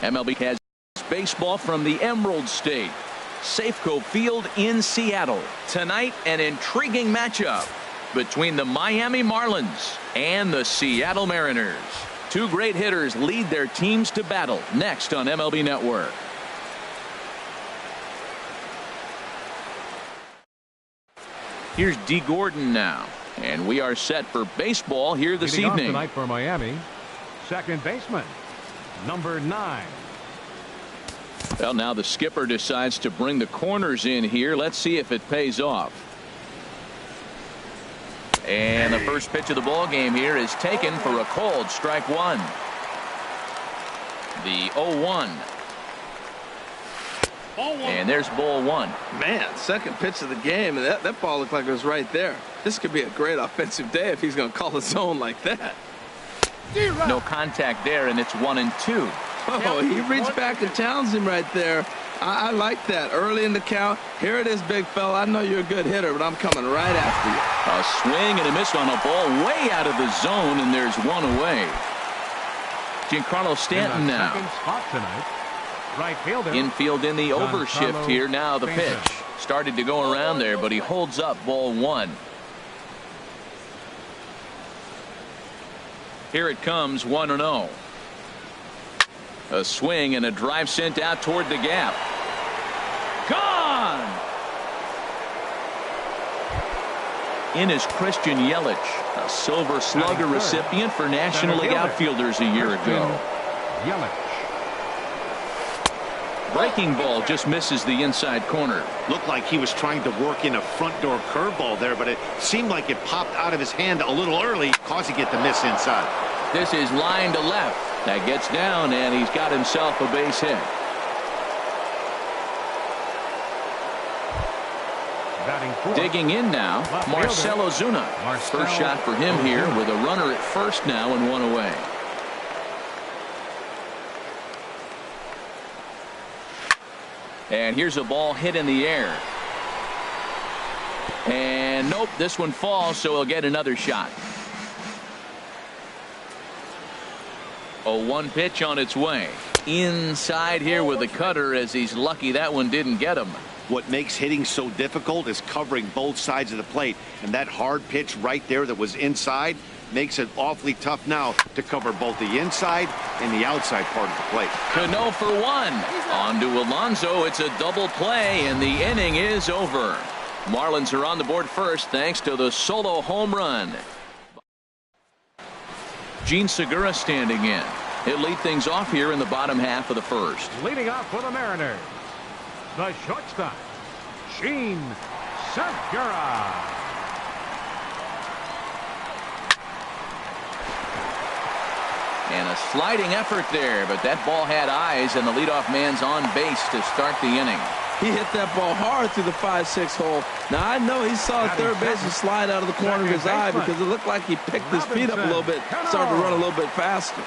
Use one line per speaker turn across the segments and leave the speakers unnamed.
MLB has baseball from the Emerald State. Safeco Field in Seattle. Tonight, an intriguing matchup between the Miami Marlins and the Seattle Mariners. Two great hitters lead their teams to battle next on MLB Network. Here's D. Gordon now, and we are set for baseball here this
Leading
evening.
Off tonight for Miami, second baseman, number 9.
Well, now the skipper decides to bring the corners in here. Let's see if it pays off. And the first pitch of the ball game here is taken for a cold strike one. The 0-1. And there's ball one.
Man, second pitch of the game, and that ball looked like it was right there. This could be a great offensive day if he's going to call the zone like that.
No contact there, and it's 1-2.
Oh, he reached back and challenged him right there. I like that. Early in the count. Here it is, big fella. I know you're a good hitter, but I'm coming right after you.
A swing and a miss on a ball way out of the zone, and there's one away. Giancarlo Stanton now.
Second spot tonight. Right fielder.
Infield in the overshift here. Now the pitch. Started to go around there, but he holds up ball one. Here it comes, 1-0. A swing and a drive sent out toward the gap. Gone! In is Christian Yelich, a Silver Slugger recipient for National League outfielders a year ago.
Yelich.
Breaking ball just misses the inside corner.
Looked like he was trying to work in a front door curveball there, but it seemed like it popped out of his hand a little early, causing it to miss inside.
This is line to left. That gets down, and he's got himself a base hit. Digging in now, Marcell Ozuna. First shot for him here with a runner at first now and one away. And here's a ball hit in the air. And nope, this one falls, so he'll get another shot. A 1 pitch on its way. Inside here with a cutter, as he's lucky that one didn't get him.
What makes hitting so difficult is covering both sides of the plate, and that hard pitch right there that was inside makes it awfully tough now to cover both the inside and the outside part of the plate.
Cano for one. On to Alonso. It's a double play, and the inning is over. Marlins are on the board first thanks to the solo home run. Gene Segura standing in. He'll lead things off here in the bottom half of the first.
Leading off for the Mariners, the shortstop, Gene Segura.
And a sliding effort there, but that ball had eyes, and the leadoff man's on base to start the inning.
He hit that ball hard through the 5-6 hole. Now, I know he saw the third baseman slide out of the corner of his eye because it looked like he picked his feet up a little bit, started to run a little bit faster.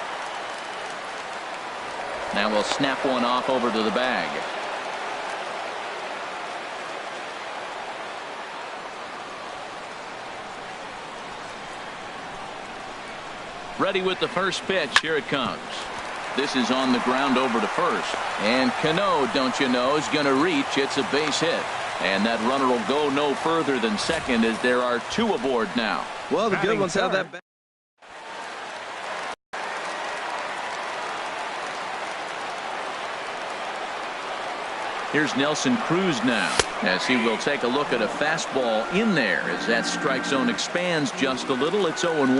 Now we'll snap one off over to the bag. Ready with the first pitch. Here it comes. This is on the ground over to first. And Cano, don't you know, is going to reach. It's a base hit. And that runner will go no further than second as there are two aboard now.
Well, the good ones have that back.
Here's Nelson Cruz now, as he will take a look at a fastball in there as that strike zone expands just a little. It's 0-1.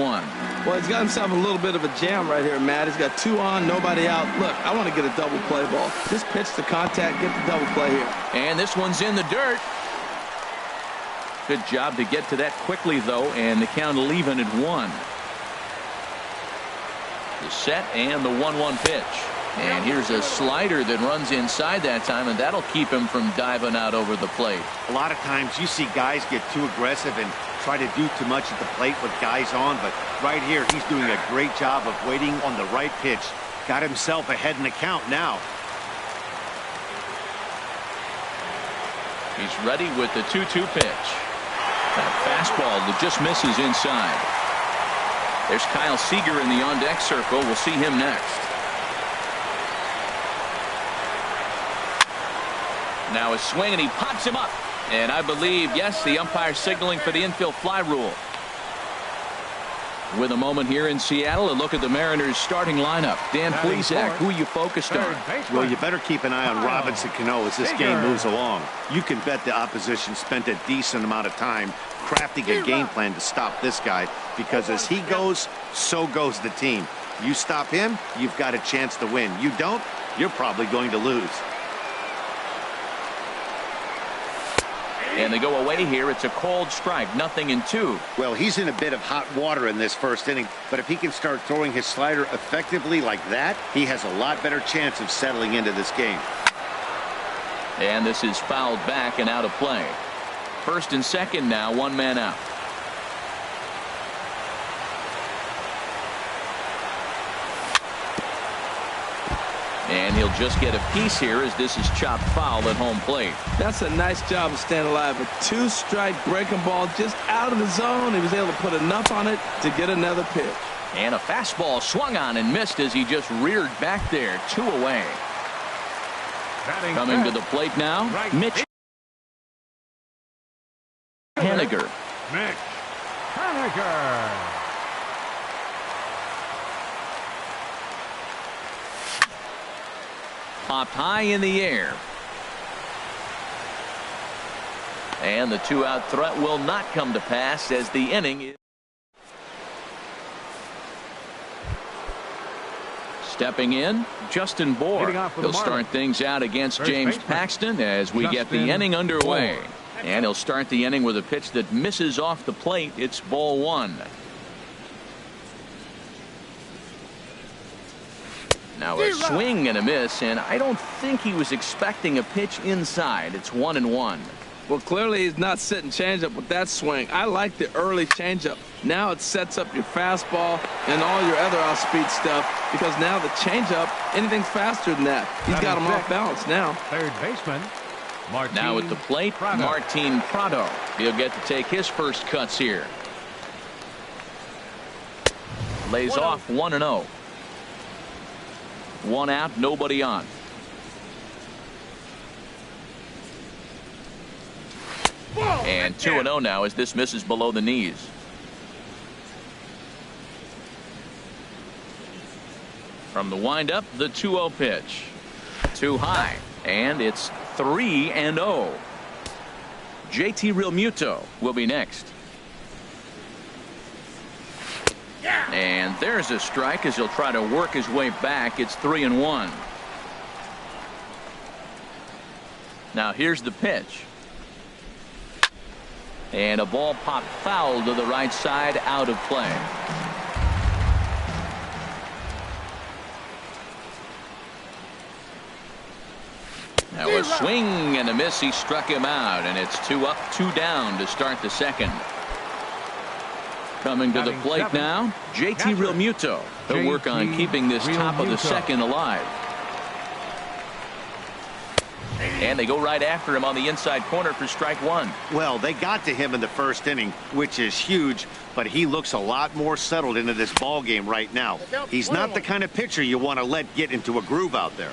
Well, he's got himself a little bit of a jam right here, Matt. He's got 2 on, nobody out. Look, I want to get a double play ball. Just pitch the contact, get the double play here.
And this one's in the dirt. Good job to get to that quickly, though, and the count will even at 1. The set and the 1-1 pitch. And here's a slider that runs inside that time, and that'll keep him from diving out over the plate.
A lot of times you see guys get too aggressive and try to do too much at the plate with guys on, but right here he's doing a great job of waiting on the right pitch. Got himself ahead in the count now.
He's ready with the 2-2 pitch. That fastball that just misses inside. There's Kyle Seager in the on-deck circle. We'll see him next. Now a swing, and he pops him up. And I believe, yes, the umpire signaling for the infield fly rule. With a moment here in Seattle, a look at the Mariners' starting lineup. Dan Plesac, who you focused on?
Well, you better keep an eye on Robinson Cano as this game moves along. You can bet the opposition spent a decent amount of time crafting a game plan to stop this guy, because as he goes, so goes the team. You stop him, you've got a chance to win. You don't, you're probably going to lose.
And they go away here. It's a called strike, 0-2.
Well, he's in a bit of hot water in this first inning, but if he can start throwing his slider effectively like that, he has a lot better chance of settling into this game.
And this is fouled back and out of play. First and second now, one man out. And he'll just get a piece here as this is chopped foul at home plate.
That's a nice job of staying alive. A two-strike breaking ball just out of the zone. He was able to put enough on it to get another pitch.
And a fastball swung on and missed as he just reared back there. 2 away. Coming to the plate now, Mitch Haniger.
Mitch Haniger.
Popped high in the air. And the 2-out threat will not come to pass as the inning is. Stepping in, Justin Bour. He'll start things out against James Paxton as we get the inning underway. And he'll start the inning with a pitch that misses off the plate. It's ball 1. Now a swing and a miss, and I don't think he was expecting a pitch inside. It's 1-1.
Well, clearly he's not sitting changeup with that swing. I like the early changeup. Now it sets up your fastball and all your other off-speed stuff, because now the changeup, anything's faster than that. He's got him off balance now.
Third baseman, Martin.
Now at the plate, Martin Prado. He'll get to take his first cuts here. Lays off 1-0. 1 out, nobody on. And 2-0 now as this misses below the knees. From the windup, the 2-0 pitch. Too high, and it's 3-0. JT Realmuto will be next. And there's a strike as he'll try to work his way back. It's 3-1. Now here's the pitch. And a ball popped foul to the right side, out of play. Now a swing and a miss. He struck him out, and it's 2 up, 2 down to start the second. Coming to the plate now, JT Realmuto. He'll work on keeping this top of the second alive. And they go right after him on the inside corner for strike 1.
Well, they got to him in the first inning, which is huge, but he looks a lot more settled into this ball game right now. He's not the kind of pitcher you want to let get into a groove out there.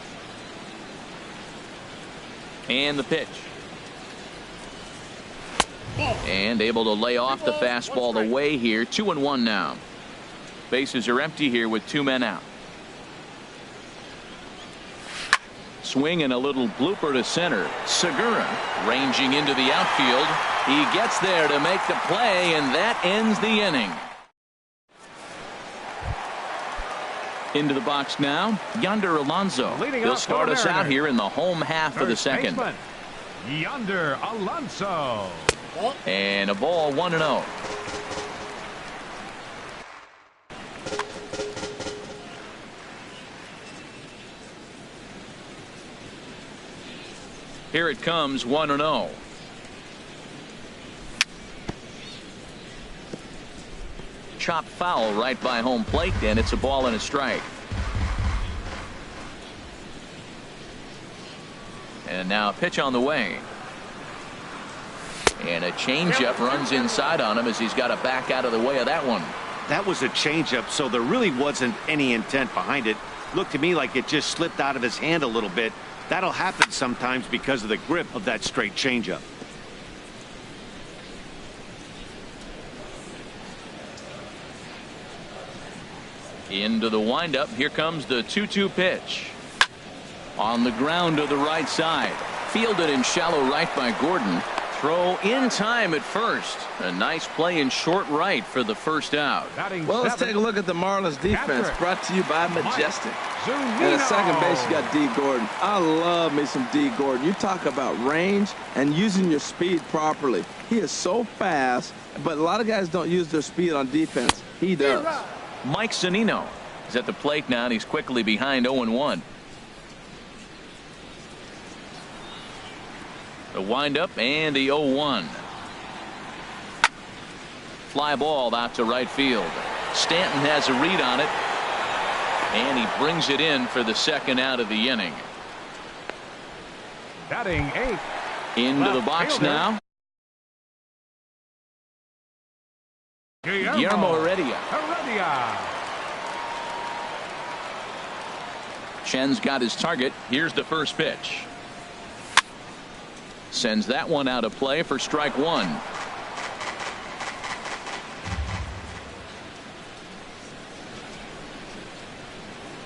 And the pitch. And able to lay off the fastball away here. 2-1 now. Bases are empty here with 2 men out. Swing and a little blooper to center. Segura ranging into the outfield. He gets there to make the play, and that ends the inning. Into the box now, Yonder Alonso. He'll start us out here in the home half of the second.
Yonder Alonso.
And a ball, 1-0. Here it comes, 1-0. Chop foul right by home plate, and it's a ball and a strike. And now a pitch on the way. And a changeup runs inside on him as he's got to back out of the way of that one.
That was a changeup, so there really wasn't any intent behind it. Looked to me like it just slipped out of his hand a little bit. That'll happen sometimes because of the grip of that straight changeup.
Into the windup. Here comes the 2-2 pitch. On the ground to the right side. Fielded in shallow right by Gordon. Throw in time at first. A nice play in short right for the first out.
Well, let's take a look at the Marlins defense, brought to you by Majestic. And at second base, you got D. Gordon. I love me some D. Gordon. You talk about range and using your speed properly. He is so fast, but a lot of guys don't use their speed on defense. He does.
Mike Zunino is at the plate now, and he's quickly behind 0-1. The windup and the 0-1. Fly ball out to right field. Stanton has a read on it, and he brings it in for the second out of the inning.
Batting 8th.
Into the box now. Guillermo Heredia. Chen's got his target. Here's the first pitch. Sends that one out of play for strike one.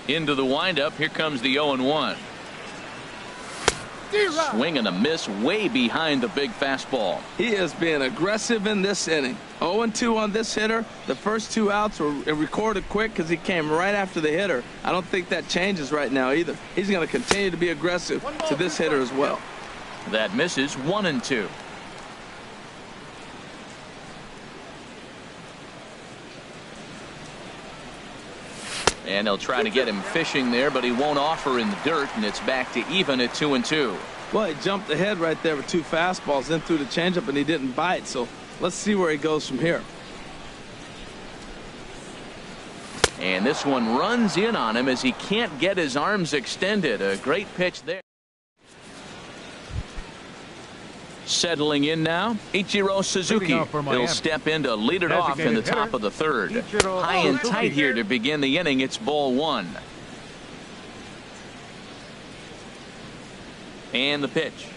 Into the windup. Here comes the 0-1. Swing and a miss way behind the big fastball.
He is being aggressive in this inning. 0-2 on this hitter. The first two outs were recorded quick because he came right after the hitter. I don't think that changes right now either. He's going to continue to be aggressive to this hitter as well.
That misses. 1-2. And they'll try to get him fishing there, but he won't offer in the dirt, and it's back to even at 2-2.
Well, he jumped ahead right there with two fastballs, then threw the changeup, and he didn't bite. So let's see where he goes from here.
And this one runs in on him as he can't get his arms extended. A great pitch there. Settling in now, Ichiro Suzuki. He'll step in to lead it off in the top of the third. High and tight here to begin the inning. It's ball one. And the pitch.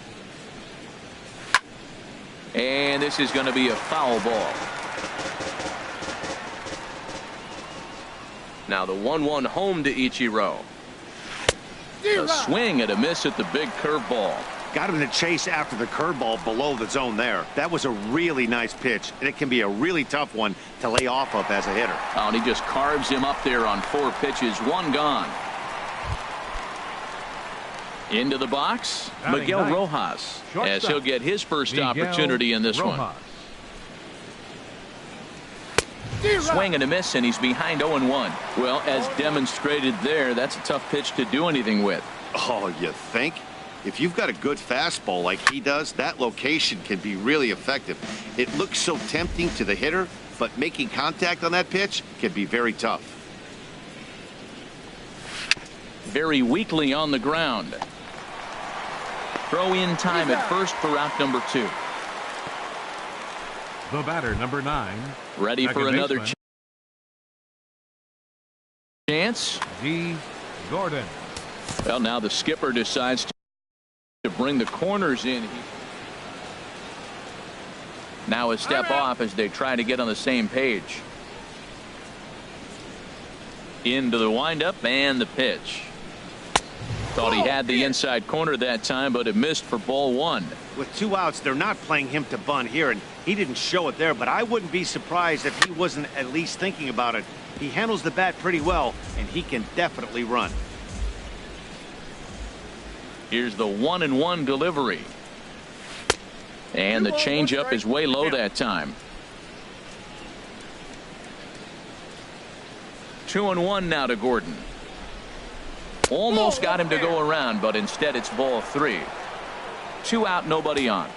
And this is going to be a foul ball. Now the 1-1 home to Ichiro. A swing and a miss at the big curveball.
Got him to chase after the curveball below the zone there. That was a really nice pitch, and it can be a really tough one to lay off of as a hitter.
Oh, and he just carves him up there on 4 pitches, 1 gone. Into the box, Miguel Rojas, as he'll get his first opportunity in this one. Swing and a miss, and he's behind 0-1. Well, as demonstrated there, that's a tough pitch to do anything with.
Oh, you think? If you've got a good fastball like he does, that location can be really effective. It looks so tempting to the hitter, but making contact on that pitch can be very tough.
Very weakly on the ground. Throw in time at first for out number 2.
The batter, number 9.
Ready for another chance.
D. Gordon.
Well, now the skipper decides to bring the corners in. Now a step off as they try to get on the same page. Into the windup and the pitch. Thought he had the inside corner that time, but it missed for ball 1.
With 2 outs, they're not playing him to bunt here, and he didn't show it there, but I wouldn't be surprised if he wasn't at least thinking about it. He handles the bat pretty well, and he can definitely run.
Here's the 1-1 delivery. And the changeup is way low that time. 2-1 now to Gordon. Almost got him to go around, but instead it's ball 3. 2 out, nobody on.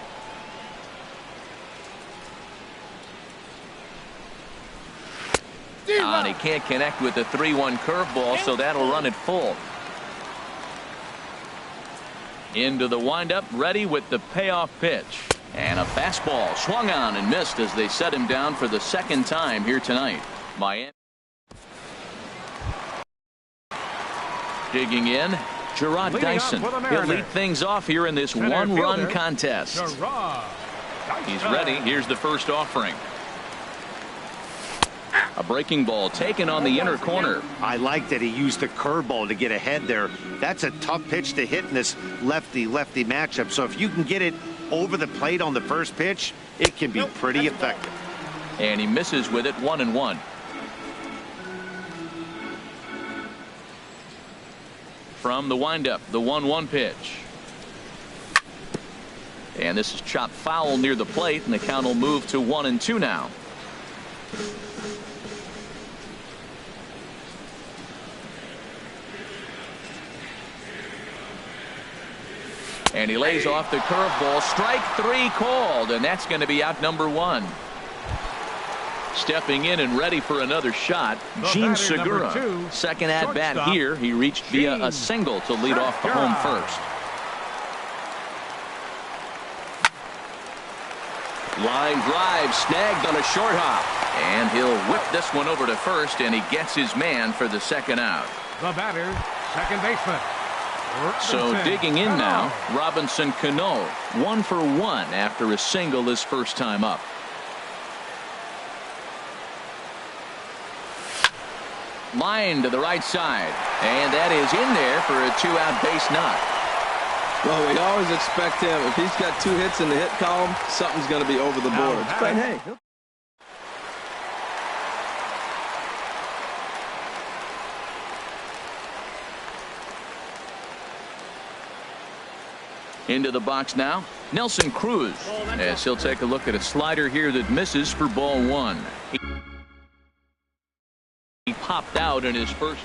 And he can't connect with the 3-1 curveball, so that'll run it full. Into the windup, ready with the payoff pitch. And a fastball swung on and missed as they set him down for the second time here tonight. Miami. Digging in, Gerard
Leading
Dyson.
up for the
He'll lead
Mariners,
things off here in this
center
one-run
fielder,
contest.
Gerard
He's
Dyson.
ready. Here's the first offering. A breaking ball taken on the inner corner.
I like that he used the curveball to get ahead there. That's a tough pitch to hit in this lefty-lefty matchup. So if you can get it over the plate on the first pitch, it can be pretty effective.
And he misses with it, 1-1. From the windup, the 1-1 pitch. And this is chopped foul near the plate, and the count will move to 1-2 now. And he lays off the curveball. Strike 3 called, and that's going to be out number 1. Stepping in and ready for another shot, Gene Segura. Second at bat here. He reached via a single to lead off the home first. Line drive snagged on a short hop. And he'll whip this one over to first, and he gets his man for the second out.
The batter, second baseman.
So digging in now, Robinson Cano, 1 for 1 after a single his first time up. Line to the right side, and that is in there for a 2-out base knock.
Well, we always expect him, if he's got 2 hits in the hit column, something's going to be over the board. But hey.
Into the box now, Nelson Cruz, as he'll take a look at a slider here that misses for ball 1. He popped out in his first.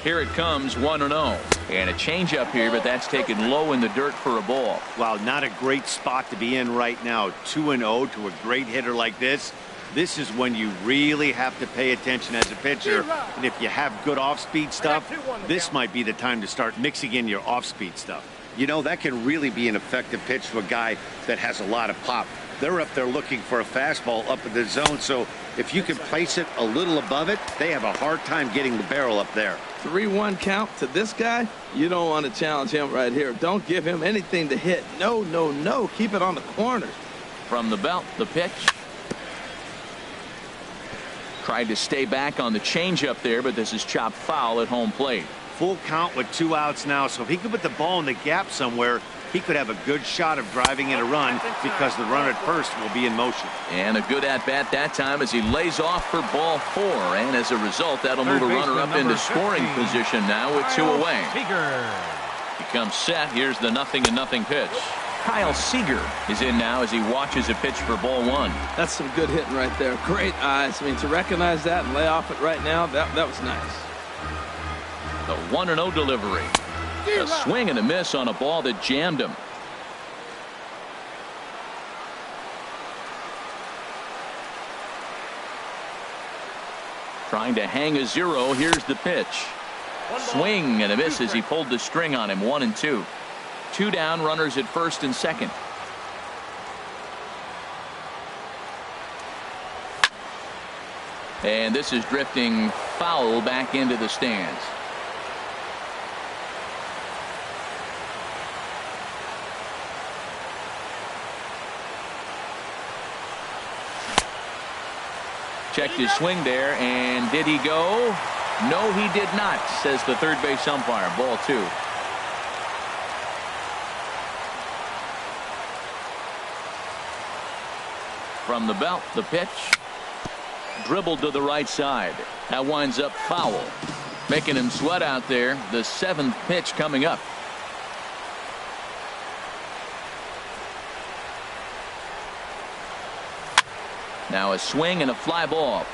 Here it comes, 1-0. And a changeup here, but that's taken low in the dirt for a ball.
Wow, not a great spot to be in right now. 2-0 to a great hitter like this. This is when you really have to pay attention as a pitcher. And if you have good off-speed stuff, this might be the time to start mixing in your off-speed stuff. You know, that can really be an effective pitch to a guy that has a lot of pop. They're up there looking for a fastball up in the zone. So if you can place it a little above it, they have a hard time getting the barrel up there.
3-1 count to this guy. You don't want to challenge him right here. Don't give him anything to hit. No, no, no. Keep it on the corners.
From the belt, the pitch. Tried to stay back on the changeup there, but this is chopped foul at home plate.
Full count with 2 outs now, so if he could put the ball in the gap somewhere, he could have a good shot of driving in a run because the runner at first will be in motion.
And a good at-bat that time as he lays off for ball 4, and as a result, that'll move a runner up into scoring position now with 2 away. He comes set. Here's the 0-0 pitch. Kyle Seager is in now as he watches a pitch for ball 1.
That's some good hitting right there. Great eyes. I mean, to recognize that and lay off it right now, that was nice.
The 1-0 delivery. A swing and a miss on a ball that jammed him. Trying to hang a 0. Here's the pitch. Swing and a miss as he pulled the string on him. 1-2. 2 down, runners at first and second. And this is drifting foul back into the stands. Checked his swing there, and did he go? No, he did not, says the third base umpire. Ball 2. From the belt, the pitch. Dribbled to the right side. That winds up foul. Making him sweat out there. The 7th pitch coming up. Now a swing and a fly ball.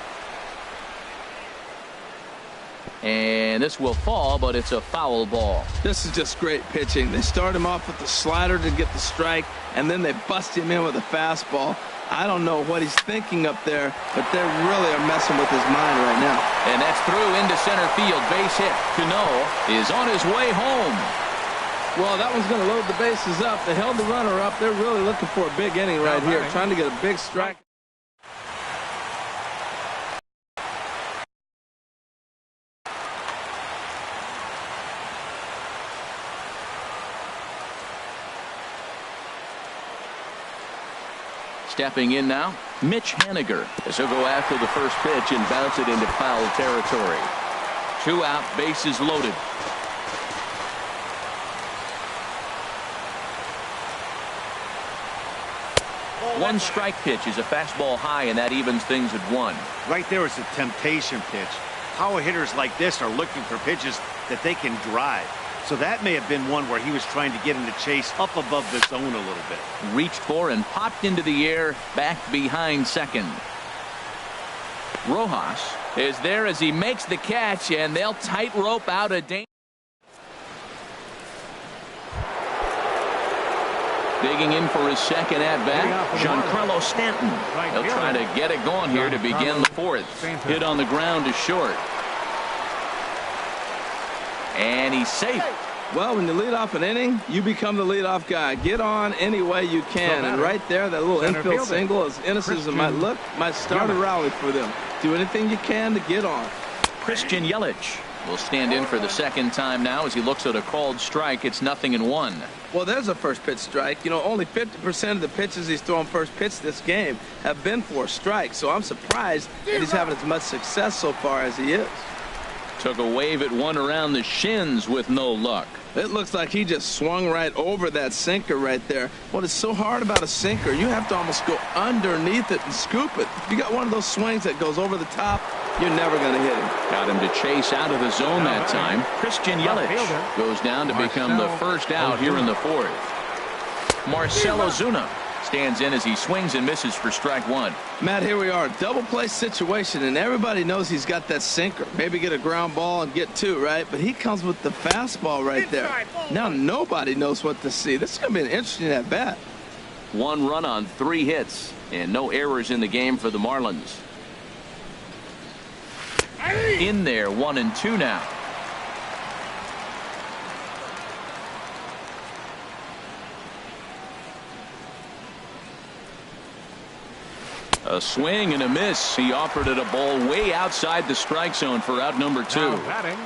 And this will fall, but it's a foul ball.
This is just great pitching. They start him off with the slider to get the strike, and then they bust him in with a fastball. I don't know what he's thinking up there, but they really are messing with his mind right now.
And that's through into center field. Base hit. Cano is on his way home.
Well, that one's going to load the bases up. They held the runner up. They're really looking for a big inning right here, trying to get a big strike.
Stepping in now, Mitch Haniger, as he'll go after the first pitch and bounce it into foul territory. 2 out, bases loaded. One strike pitch is a fastball high, and that evens things at 1.
Right there is a temptation pitch. Power hitters like this are looking for pitches that they can drive. So that may have been one where he was trying to get him to chase up above the zone a little bit.
Reached for and popped into the air, back behind second. Rojas is there as he makes the catch, and they'll tightrope out a danger. Digging in for his second at-bat, Giancarlo Stanton. He'll try to get it going here to begin the 4th. Hit on the ground to short. And he's safe.
Well, when you lead off an inning, you become the leadoff guy. Get on any way you can. And right there, that little infield single, as innocent as it might look, might start a rally for them. Do anything you can to get on.
Christian Yelich will stand in for the second time now as he looks at a called strike. It's 0-1.
Well, there's a first pitch strike. You know, only 50% of the pitches he's thrown first pitch this game have been for a strike. So I'm surprised that he's having as much success so far as he is.
Took a wave at one around the shins with no luck.
It looks like he just swung right over that sinker right there. What is so hard about a sinker, you have to almost go underneath it and scoop it. If you got one of those swings that goes over the top, you're never going to hit him.
Got him to chase out of the zone that time. Christian Yelich goes down to become the first out here in the 4th. Marcell Ozuna stands in as he swings and misses for strike 1.
Matt, here we are, double play situation, and everybody knows he's got that sinker. Maybe get a ground ball and get 2, right? But he comes with the fastball right there. Now nobody knows what to see. This is going to be an interesting at bat.
1 run on 3 hits and no errors in the game for the Marlins. In there, 1-2 now. A swing and a miss. He offered it a ball way outside the strike zone for out number 2.
Now batting,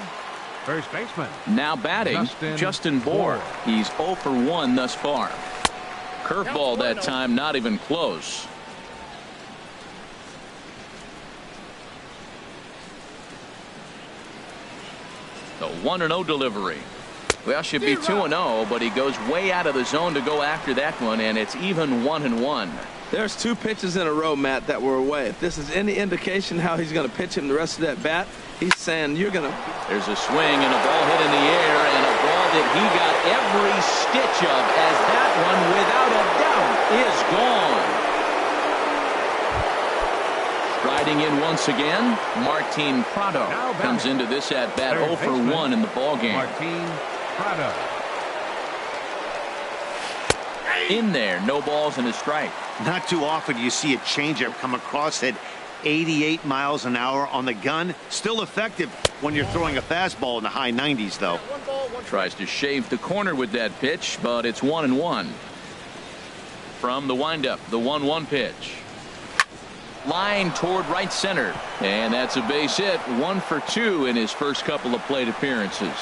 first baseman.
Now batting, Justin Bour. He's 0 for 1 thus far. Curveball that time, not even close. The 1-0 delivery. Well, should be 2-0, but he goes way out of the zone to go after that one, and it's even 1-1.
There's 2 pitches in a row, Matt, that were away. If this is any indication how he's going to pitch him the rest of that bat, he's saying you're going to.
There's a swing and a ball hit in the air, and a ball that he got every stitch of, as that one, without a doubt, is gone. Riding in once again, Martin Prado comes into this at bat 0 for 1 in the ballgame.
Martin Prado.
In there, no balls and a strike.
Not too often you see a changeup come across at 88 miles an hour on the gun. Still effective when you're throwing a fastball in the high 90s, though.
Tries to shave the corner with that pitch, but it's 1-1. From the windup, the 1-1 pitch. Line toward right center, and that's a base hit. 1 for 2 in his first couple of plate appearances.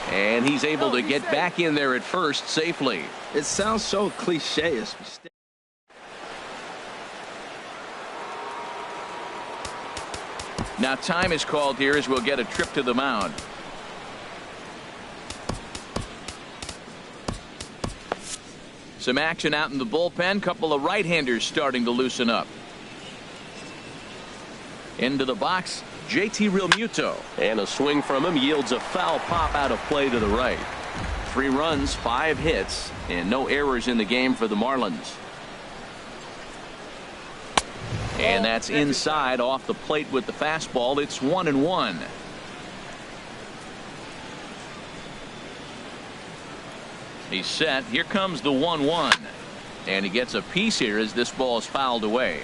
And he's able to get back in there at first safely.
It sounds so cliche.
Now time is called here as we'll get a trip to the mound. Some action out in the bullpen. Couple of right-handers starting to loosen up. Into the box, JT Realmuto. And a swing from him yields a foul pop out of play to the right. 3 runs, 5 hits, and no errors in the game for the Marlins. And that's inside off the plate with the fastball. It's 1-1. He's set. Here comes the 1-1. And he gets a piece here as this ball is fouled away.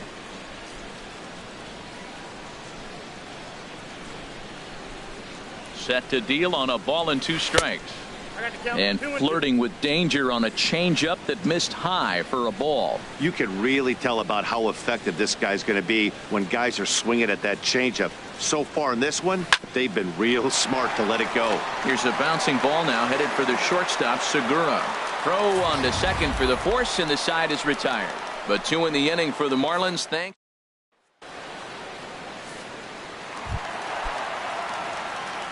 Set to deal on a ball and 2 strikes. And flirting with danger on a changeup that missed high for a ball.
You can really tell about how effective this guy's going to be when guys are swinging at that changeup. So far in this one, they've been real smart to let it go.
Here's a bouncing ball now headed for the shortstop, Segura. Throw on to second for the force, and the side is retired. But 2 in the inning for the Marlins. Thanks.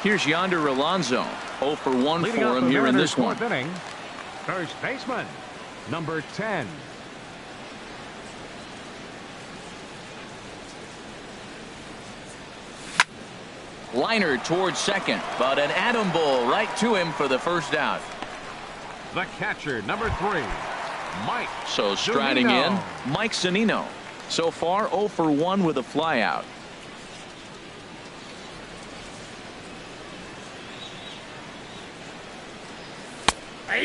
Here's Yonder Alonso. 0 for 1
Leading
for him here in this one.
Inning, first baseman, number 10.
Liner towards second, but an atom ball right to him for the first out.
The catcher, number 3, Mike.
So striding
Zunino.
in, Mike Zunino. So far 0 for 1 with a flyout.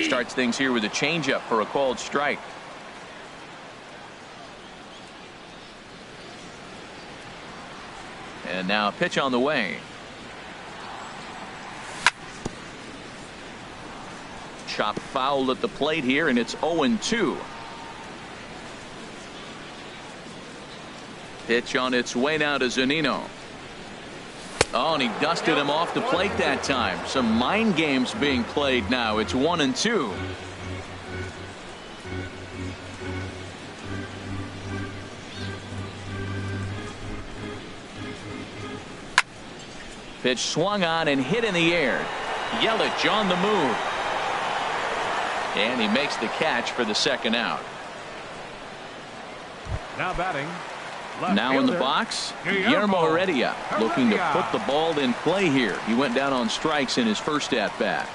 Starts things here with a changeup for a called strike. And now a pitch on the way. Chop foul at the plate here, and it's 0-2. Pitch on its way now to Zunino. Oh, and he dusted him off the plate that time. Some mind games being played now. It's 1-2. Pitch swung on and hit in the air. Yelich on the move. And he makes the catch for the second out.
Now batting. Left
Now in the
fielder,
box, Guillermo Heredia looking to put the ball in play here. He went down on strikes in his first at-bat.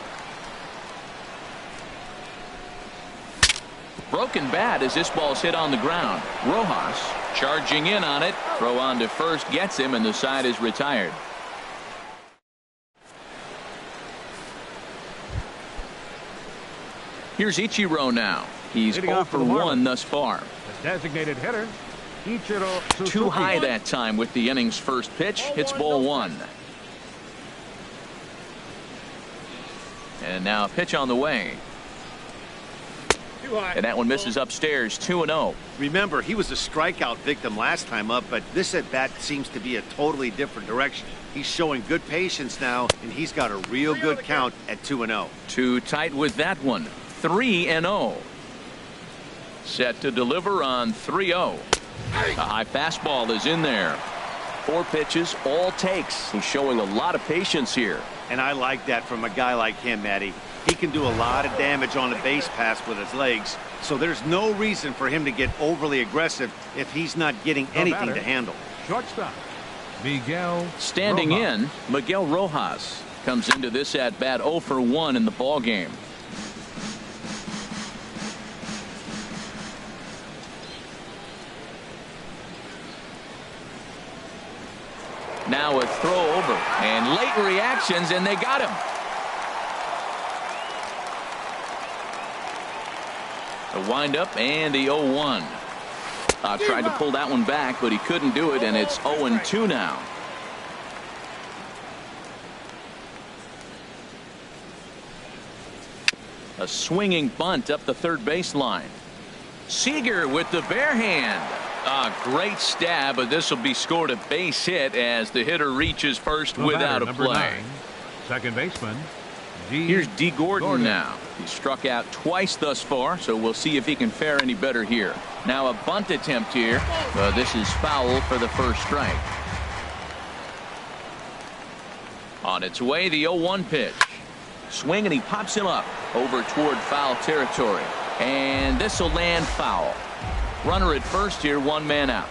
Broken bat as this ball's hit on the ground. Rojas charging in on it. Throw on to first gets him, and the side is retired. Here's Ichiro now. He's 0 for 1 thus far.
The designated hitter, Ichiro Suzuki.
Too high that time with the inning's first pitch. Hits ball 1. And now a pitch on the way. And that one misses upstairs. 2-0.
Remember, he was a strikeout victim last time up, but this at bat seems to be a totally different direction. He's showing good patience now, and he's got a real good count at 2-0.
Too tight with that one. 3-0. Set to deliver on 3-0. A high fastball is in there. 4 pitches, all takes. He's showing a lot of patience here.
And I like that from a guy like him, Matty. He can do a lot of damage on a base pass with his legs, so there's no reason for him to get overly aggressive if he's not getting anything to handle.
Shortstop, Miguel
Standing
Rojas.
in, Miguel Rojas comes into this at bat 0 for 1 in the ball game. Now a throw over, and late reactions, and they got him. A windup and the 0-1. Tried to pull that one back, but he couldn't do it, and it's 0-2 now. A swinging bunt up the third baseline. Seager with the bare hand. A great stab, but this will be scored a base hit as the hitter reaches first without a play.
9, second baseman.
Here's D. Gordon now. He's struck out twice thus far, so we'll see if he can fare any better here. Now a bunt attempt here. This is foul for the first strike. On its way, the 0-1 pitch. Swing, and he pops him up over toward foul territory. And this will land foul. Runner at first here, 1 man out.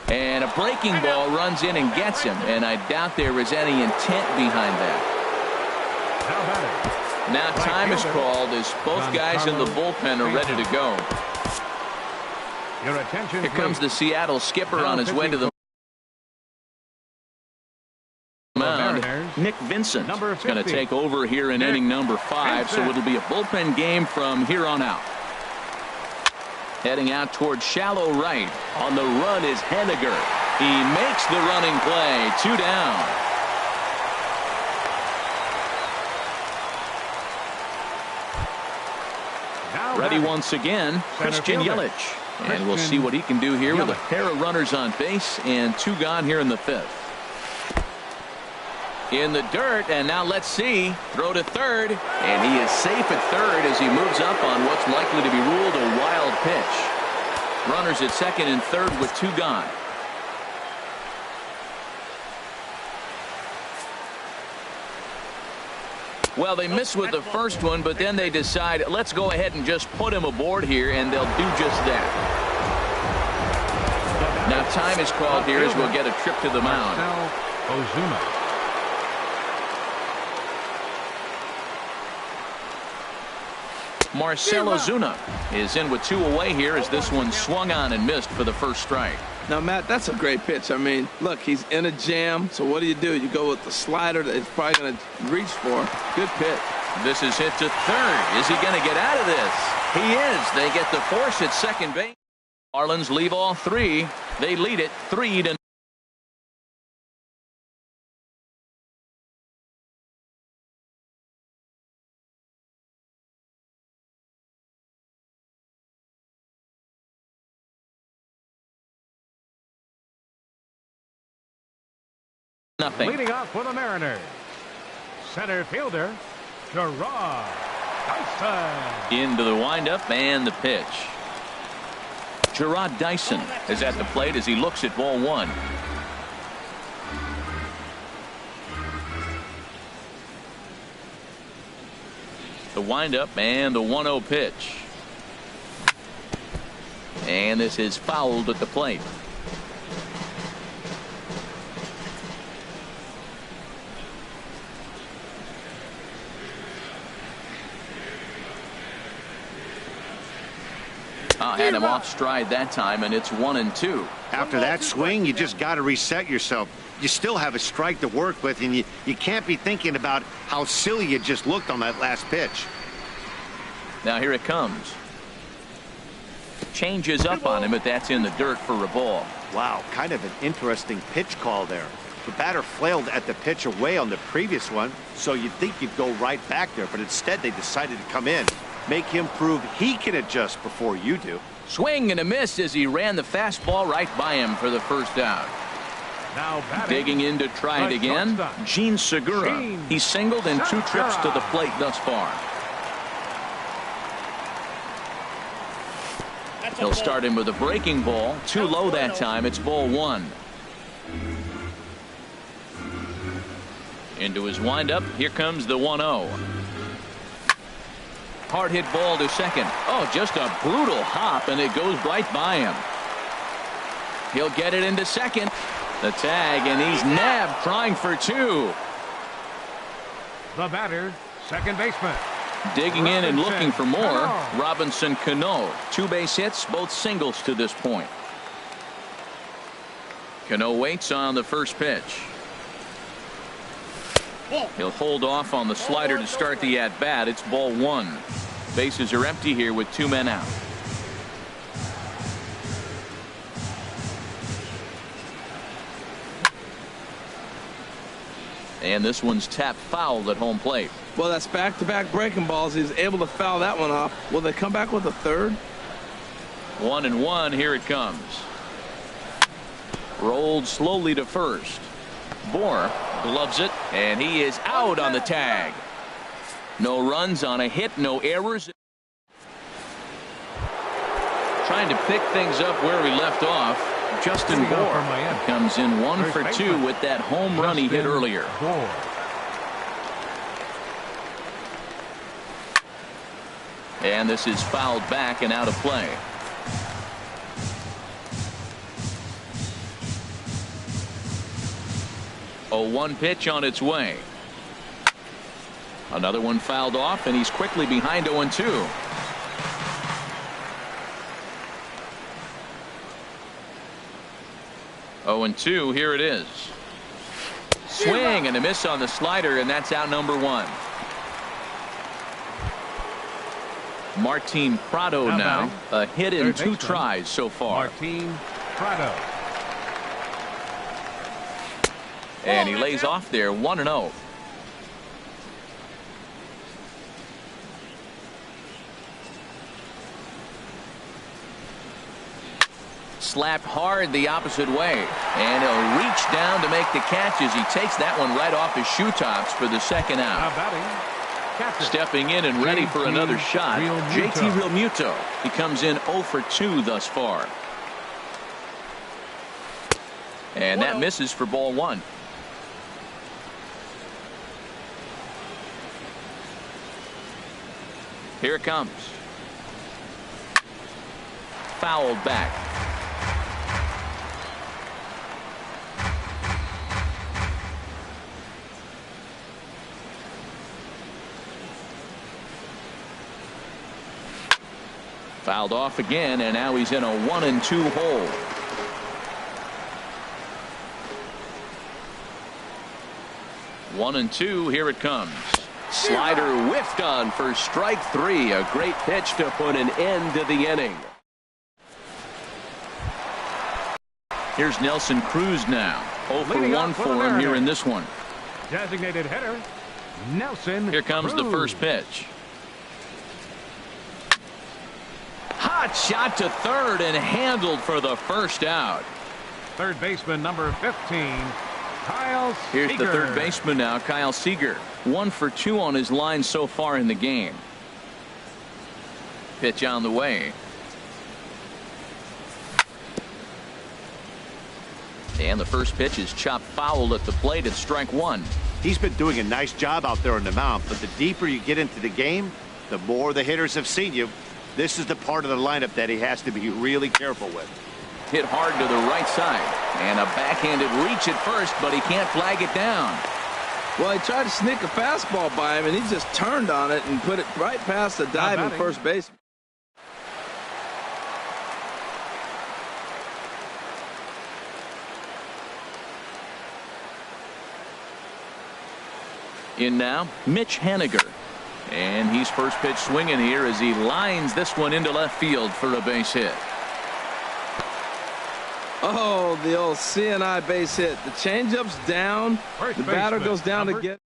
And a breaking ball runs in and gets him, and I doubt there is any intent behind that. Now time is called as both guys in the bullpen are ready to go. Here comes the Seattle skipper on his way to the mound. Nick Vincent is going to take over here in inning number 5, so it'll be a bullpen game from here on out. Heading out towards shallow right. On the run is Henniger. He makes the running play. 2 down. Ready once again, Christian Yelich. And we'll see what he can do here with a pair of runners on base and 2 gone here in the 5th. In the dirt, and now let's see. Throw to third, and he is safe at third as he moves up on what's likely to be ruled a wild pitch. Runners at second and third with 2 gone. Well, they miss with the first one, but then they decide, let's go ahead and just put him aboard here, and they'll do just that. Now time is called here as we'll get a trip to the mound. Marcell Ozuna is in with 2 away here as this one swung on and missed for the first strike.
Now, Matt, that's a great pitch. I mean, look, he's in a jam. So what do? You go with the slider that he's probably going to reach for. Good pitch.
This is hit to third. Is he going to get out of this? He is. They get the force at second base. Marlins leave all 3. They lead it 3-0. Nothing.
Leading off for the Mariners, center fielder, Gerard Dyson.
Into the windup and the pitch. Gerard Dyson is at the plate as he looks at ball 1. The windup and the 1-0 pitch. And this is fouled at the plate. Had him off stride that time, and it's 1-2.
After that swing, you just got to reset yourself. You still have a strike to work with, and you can't be thinking about how silly you just looked on that last pitch.
Now here it comes. Changes up on him, but that's in the dirt for a ball.
Wow, kind of an interesting pitch call there. The batter flailed at the pitch away on the previous one, so you'd think you'd go right back there, but instead they decided to come in. Make him prove he can adjust before you do.
Swing and a miss as he ran the fastball right by him for the first out.
Now
digging in to try it again, Gene Segura. He's singled in 2 trips to the plate thus far. He'll start him with a breaking ball. Too low that time. It's ball 1. Into his windup. Here comes the 1-0. Hard hit ball to second. Oh, just a brutal hop, and it goes right by him. He'll get it into second. The tag, and he's nabbed, trying for 2.
The batter, second baseman.
Digging in and looking for more. Robinson Cano. 2 base hits, both singles to this point. Cano waits on the first pitch. He'll hold off on the slider to start the at-bat. It's ball 1. Bases are empty here with 2 men out. And this one's tapped foul at home plate.
Well, that's back-to-back breaking balls. He's able to foul that one off. Will they come back with a third?
1-1. Here it comes. Rolled slowly to first. Bohr gloves it, and he is out on the tag. No runs on a hit, no errors. Trying to pick things up where we left off. Justin Bohr comes in 1 for 2 with that home run he hit earlier. And this is fouled back and out of play. A 1 pitch on its way. Another one fouled off, and he's quickly behind 0-2. Oh, and 2. Here it is. Swing and a miss on the slider, and that's out number 1. Martin Prado now. A hit in 2 tries so far.
Martin Prado.
And he lays off there 1-0. slapped hard the opposite way. And he'll reach down to make the catch as he takes that one right off his shoe tops for the second out. Stepping in and ready for another shot, JT Realmuto. He comes in 0 for 2 thus far. And that misses for ball 1. Here it comes. Fouled back. Fouled off again, and now he's in a 1-2 hole. One and two, here it comes. Slider whiffed on for strike 3. A great pitch to put an end to the inning. Here's Nelson Cruz now. 0 for 1 for him here in this one.
Designated hitter, Nelson
Here comes
Cruz.
the first pitch. Hot shot to third and handled for the first out.
Third baseman number 15, Kyle Seager.
Here's the third baseman now, Kyle Seager. 1 for 2 on his line so far in the game. Pitch on the way. And the first pitch is chopped foul at the plate at strike 1.
He's been doing a nice job out there on the mound, but the deeper you get into the game, the more the hitters have seen you. This is the part of the lineup that he has to be really careful with.
Hit hard to the right side. And a backhanded reach at first, but he can't flag it down.
Well, he tried to sneak a fastball by him, and he just turned on it and put it right past the diving first baseman.
In now, Mitch Haniger. And he's first pitch swinging here as he lines this one into left field for a base hit.
Oh, the old CNI base hit. The changeup's down.
First
The batter
baseman,
goes down to
number
get.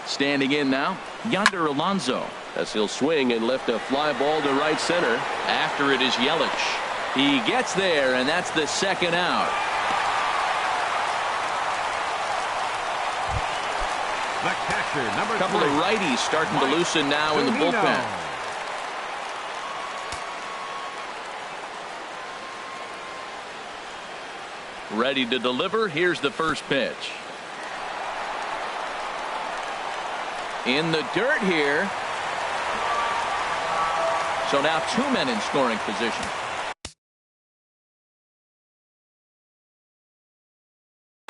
Standing in now, Yonder Alonso, as he'll swing and lift a fly ball to right center. After it is Yelich. He gets there, and that's the second out.
The catcher, number
A couple
3.
of righties starting to loosen now in the
Zunino.
bullpen. Ready to deliver. Here's the first pitch. In the dirt here. So now 2 men in scoring position.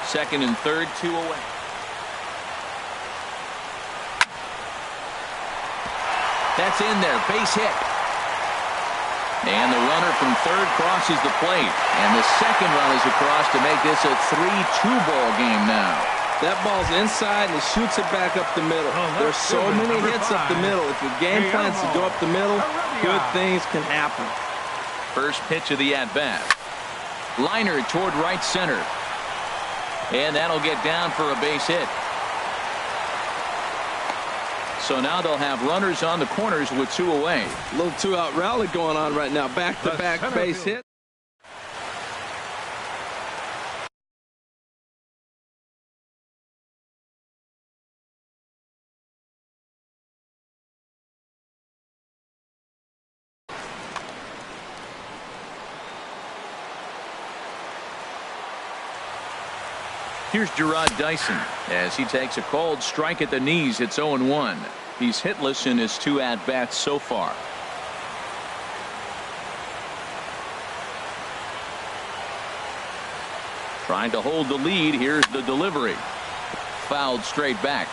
Second and third, 2 away. That's in there. Base hit. And the runner from third crosses the plate. And the second run is across to make this a 3-2 ball game now.
That ball's inside and he shoots it back up the middle. There's so many hits up the middle. If your game plan's to go up the middle, good things can happen.
First pitch of the at-bat. Liner toward right center. And that'll get down for a base hit. So now they'll have runners on the corners with 2 away.
A little 2-out rally going on right now. Back-to-back base hit.
Here's Gerard Dyson as he takes a cold strike at the knees. It's 0-1. He's hitless in his 2 at-bats so far. Trying to hold the lead. Here's the delivery. Fouled straight back.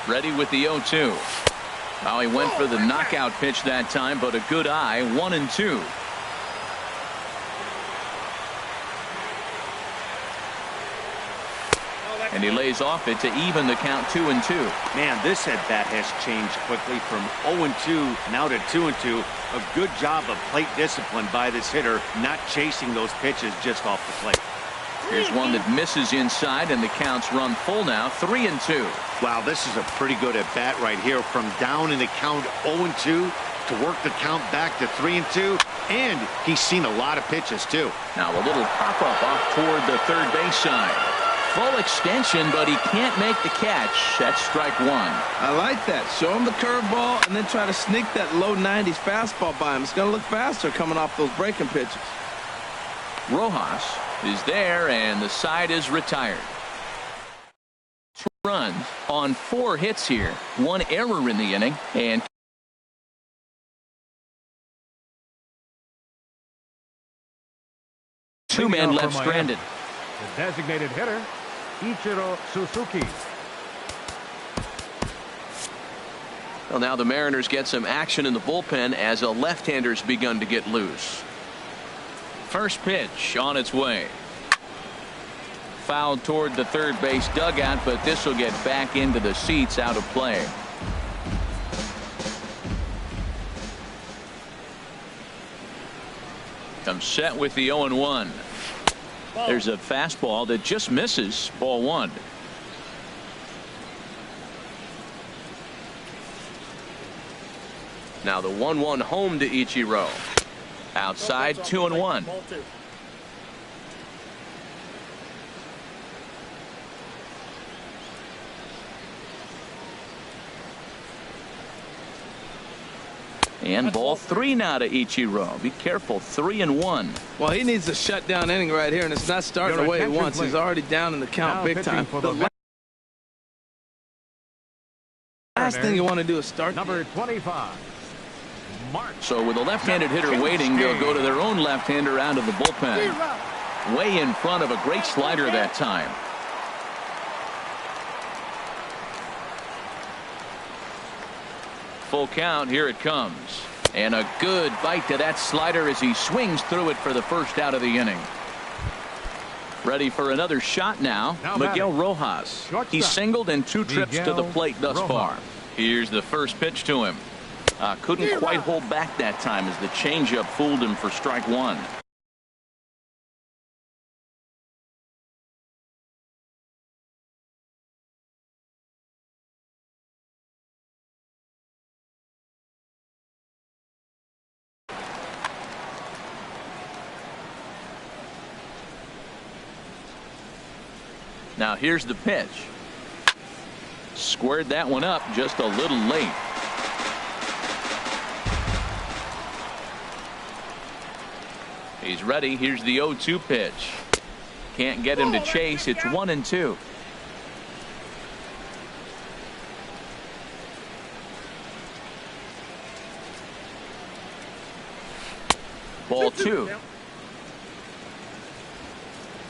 Ready with the 0-2. Well, he went for the knockout pitch that time, but a good eye, 1-2. And he lays off it to even the count 2-2.
Man, this at bat has changed quickly from 0-2 now to 2-2. A good job of plate discipline by this hitter, not chasing those pitches just off the plate.
Here's one that misses inside, and the counts run full now, 3-2.
Wow, this is a pretty good at bat right here. From down in the count 0-2 to work the count back to 3-2, and he's seen a lot of pitches too.
Now a little pop-up off toward the third base side. Full extension, but he can't make the catch. That's strike one.
I like that. Show him the curveball and then try to sneak that low 90s fastball by him. It's going to look faster coming off those breaking pitches.
Rojas is there, and the side is retired. 2 runs on 4 hits here. 1 error in the inning, and two men left stranded.
The designated hitter, Ichiro Suzuki.
Well, now the Mariners get some action in the bullpen as a left-hander's begun to get loose. First pitch on its way. Fouled toward the third base dugout, but this will get back into the seats, out of play. Comes set with the 0-1. There's a fastball that just misses, ball 1. Now the 1-1 home to Ichiro. Outside, 2-1. And ball 3 now to Ichiro. Be careful, 3-1.
Well, he needs a shutdown inning right here, and it's not starting the way he wants. He's already down in the count big time. The last thing you want to do is start.
Number 25.
So with a left-handed hitter waiting, they'll go to their own left-hander out of the bullpen. Way in front of a great slider that time. Full count, here it comes. And a good bite to that slider as he swings through it for the first out of the inning. Ready for another shot now. Miguel Rojas. He's singled in 2 trips to the plate thus far. Here's the first pitch to him. Couldn't quite hold back that time as the changeup fooled him for strike 1. Now here's the pitch. Squared that one up just a little late. He's ready. Here's the 0-2 pitch. Can't get him to chase. It's 1-2. Ball 2.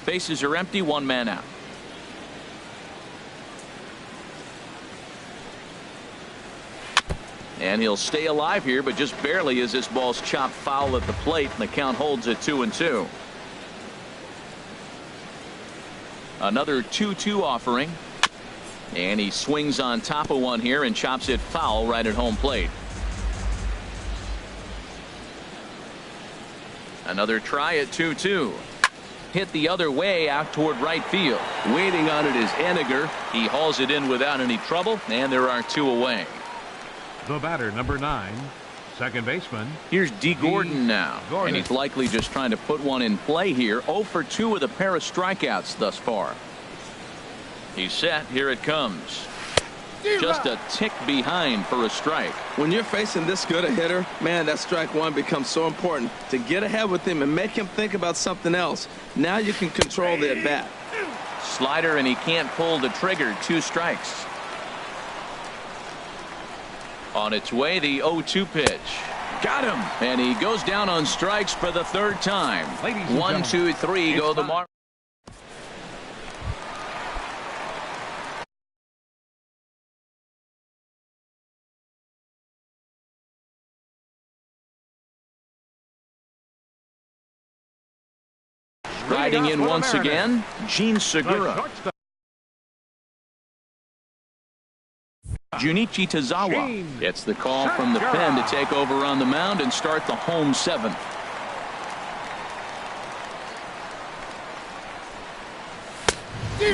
Bases are empty. 1 man out. And he'll stay alive here, but just barely as this ball's chopped foul at the plate, and the count holds at 2-2. Another 2-2 offering. And he swings on top of one here and chops it foul right at home plate. Another try at 2-2. Hit the other way out toward right field. Waiting on it is Henniger. He hauls it in without any trouble, and there are 2 away.
The batter, number 9, second baseman.
Here's D. Gordon now. And he's likely just trying to put one in play here. 0 for 2 with a pair of strikeouts thus far. He's set. Here it comes. Just a tick behind for a strike.
When you're facing this good a hitter, man, that strike 1 becomes so important. To get ahead with him and make him think about something else. Now you can control the at bat.
Slider, and he can't pull the trigger. 2 strikes. On its way, the 0-2 pitch. Got him. And he goes down on strikes for the 3rd time. 1, 2, 3 go the Marlins. Striding in once again, Gene Segura. Junichi Tozawa gets the call from the pen to take over on the mound and start the home seventh.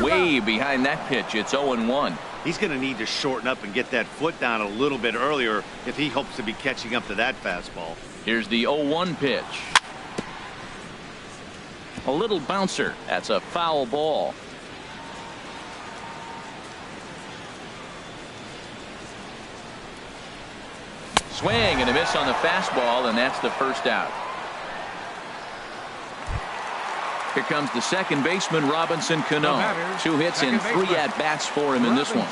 Way behind that pitch. It's 0-1.
He's going to need to shorten up and get that foot down a little bit earlier if he hopes to be catching up to that fastball.
Here's the 0-1 pitch. A little bouncer. That's a foul ball. Swing and a miss on the fastball, and that's the first out. Here comes the second baseman, Robinson Cano. 2 hits and 3 at-bats for him in this one.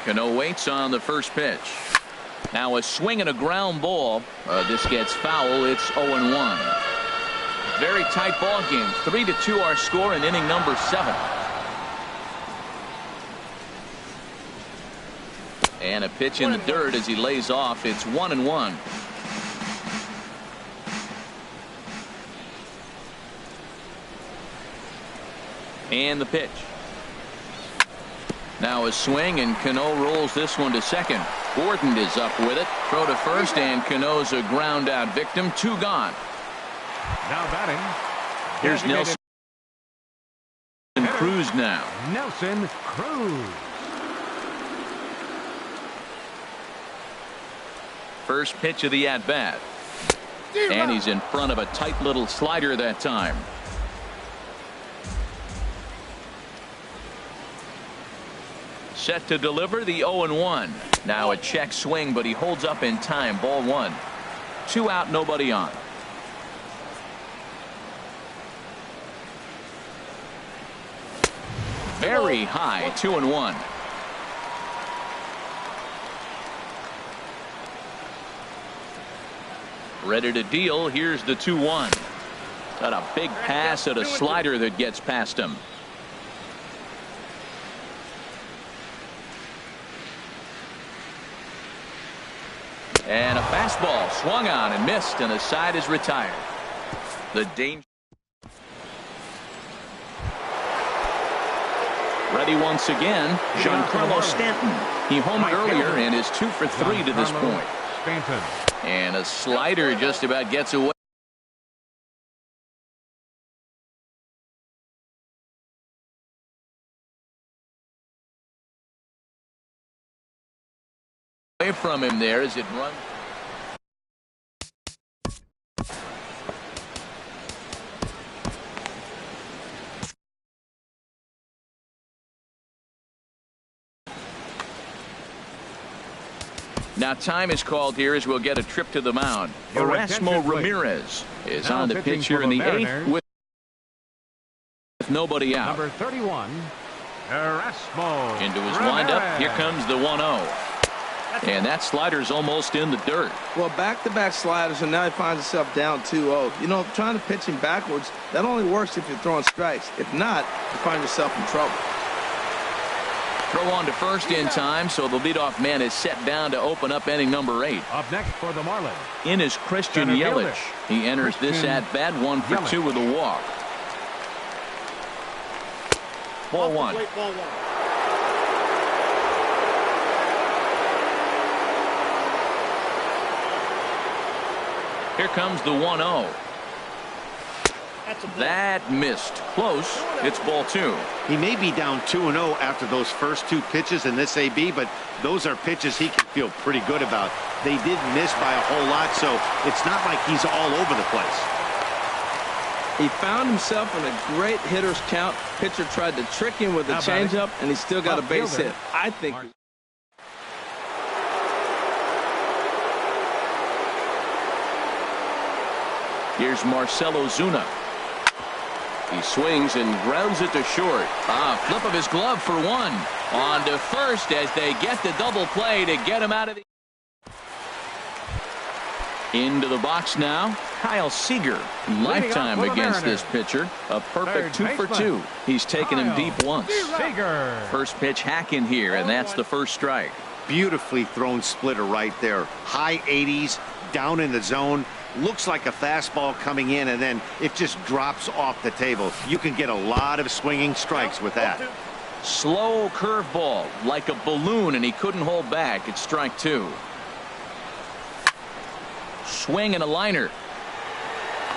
Cano waits on the first pitch. Now a swing and a ground ball. This gets foul. It's 0-1. Very tight ball game. 3-2 our score in inning number 7. And a pitch in the dirt as he lays off. It's 1-1. And the pitch. Now a swing, and Cano rolls this one to second. Gordon is up with it. Throw to first, and Cano's a ground out victim. 2 gone.
Now batting.
Here's Nelson Cruz now.
Nelson Cruz.
First pitch of the at-bat. And he's in front of a tight little slider that time. Set to deliver the 0-1. Now a check swing, but he holds up in time. Ball 1. 2 out, nobody on. Very high. 2-1. Ready to deal. Here's the 2-1. Got a big pass at a slider that gets past him. And a fastball swung on and missed, and the side is retired. The danger. Ready once again, Giancarlo Stanton. He homered earlier and is 2 for 3 to this point.
Stanton.
And a slider just about gets away from him there as it runs. Now time is called here as we'll get a trip to the mound. Erasmo Ramirez is on the pitch here in the 8th with nobody out.
Number 31, Erasmo
Into his
Ramirez.
windup. Here comes the 1-0. And that slider's almost in the dirt.
Well, back-to-back sliders, and now he finds himself down 2-0. You know, trying to pitch him backwards, that only works if you're throwing strikes. If not, you find yourself in trouble.
Throw on to first in time, so the leadoff man is set down to open up inning number 8.
Up next for the Marlins.
In is Christian Yelich. He enters this at-bat 1 for 2 with a walk. Ball 1. Here comes the 1-0. That missed. Close. It's ball 2.
He may be down 2-0 after those first 2 pitches in this AB, but those are pitches he can feel pretty good about. They did miss by a whole lot, so it's not like he's all over the place.
He found himself in a great hitter's count. Pitcher tried to trick him with a changeup, and he still got a base hit. I think.
Here's Marcelo Zuna. He swings and grounds it to short. Flip of his glove for 1. On to first as they get the double play to get him out of the. Into the box now, Kyle Seager. Lifetime against this pitcher. A perfect 2 for 2. He's taken him deep once.
Seager.
First pitch hack in here, and that's the first strike.
Beautifully thrown splitter right there. High 80s, down in the zone. looks like a fastball coming in, and then it just drops off the table. You can get a lot of swinging strikes with that.
Slow curveball, like a balloon, and he couldn't hold back. It's strike two. Swing and a liner.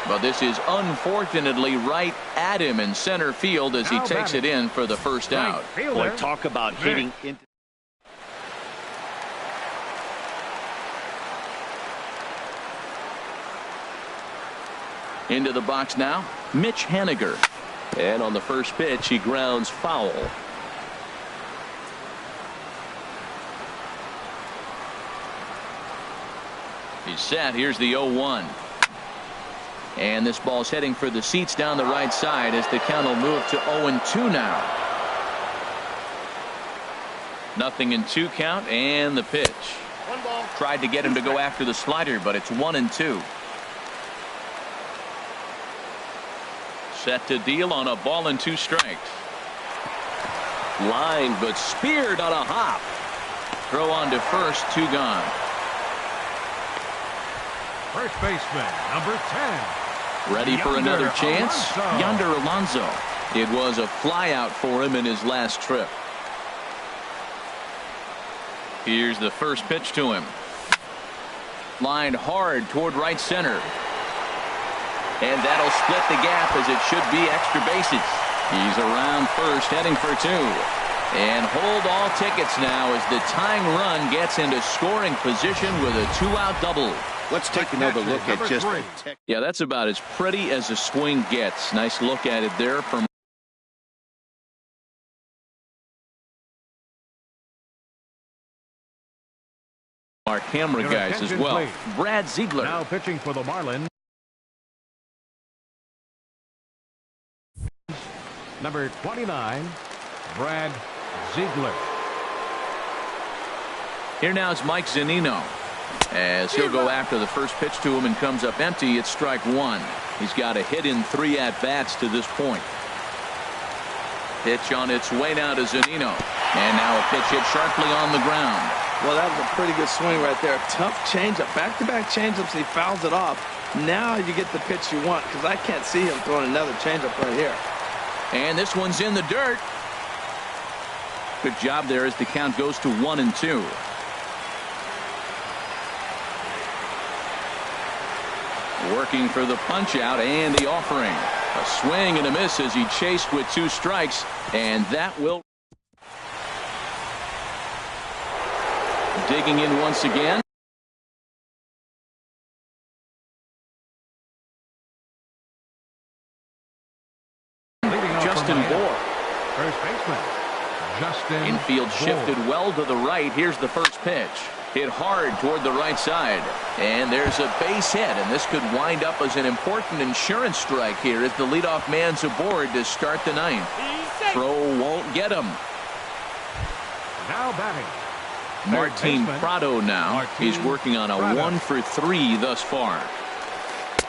But this is unfortunately right at him in center field as he takes it in for the first out.
Boy, talk about hitting into.
Into the box now, Mitch Haniger.
And on the first pitch, he grounds foul.
He's set. Here's the 0-1. And this ball's heading for the seats down the right side as the count will move to 0-2 now. Nothing in 2 count, and the pitch. Tried to get him to go after the slider, but it's 1-2. Set to deal on a ball and 2 strikes.
Line, but speared on a hop.
Throw on to first, 2 gone.
First baseman, number 10.
Ready for another chance?
Alonso.
Yonder Alonso. It was a flyout for him in his last trip. Here's the first pitch to him. Lined hard toward right center. And that'll split the gap as it should be extra bases. He's around first, heading for 2. And hold all tickets now as the tying run gets into scoring position with a 2-out double.
Let's take another look at just the
Yeah, that's about as pretty as a swing gets. Nice look at it there from our camera guys as well.
Please.
Brad Ziegler.
Now pitching for the Marlins, number 29, Brad Ziegler.
Here now is Mike Zunino as he'll go after the first pitch to him and comes up empty. It's strike 1. He's got a hit in 3 at-bats to this point. Pitch on its way now to Zunino. And now a pitch hit sharply on the ground.
Well, that was a pretty good swing right there. Tough changeup. Back-to-back changeups, and he fouls it off. Now you get the pitch you want, because I can't see him throwing another changeup right here.
And this one's in the dirt. Good job there as the count goes to 1-2. Working for the punch out and the offering. A swing and a miss as he chased with 2 strikes, and that will. Digging in once again. Justin Bohr.
First baseman, Justin
Infield
Bohr.
shifted well to the right. Here's the first pitch. Hit hard toward the right side. And there's a base hit, and this could wind up as an important insurance strike here as the leadoff man's aboard to start the 9th. Throw won't get him.
Now batting,
Martin
baseman,
Prado now.
Martin
He's working on a
Prado.
1 for 3 thus far.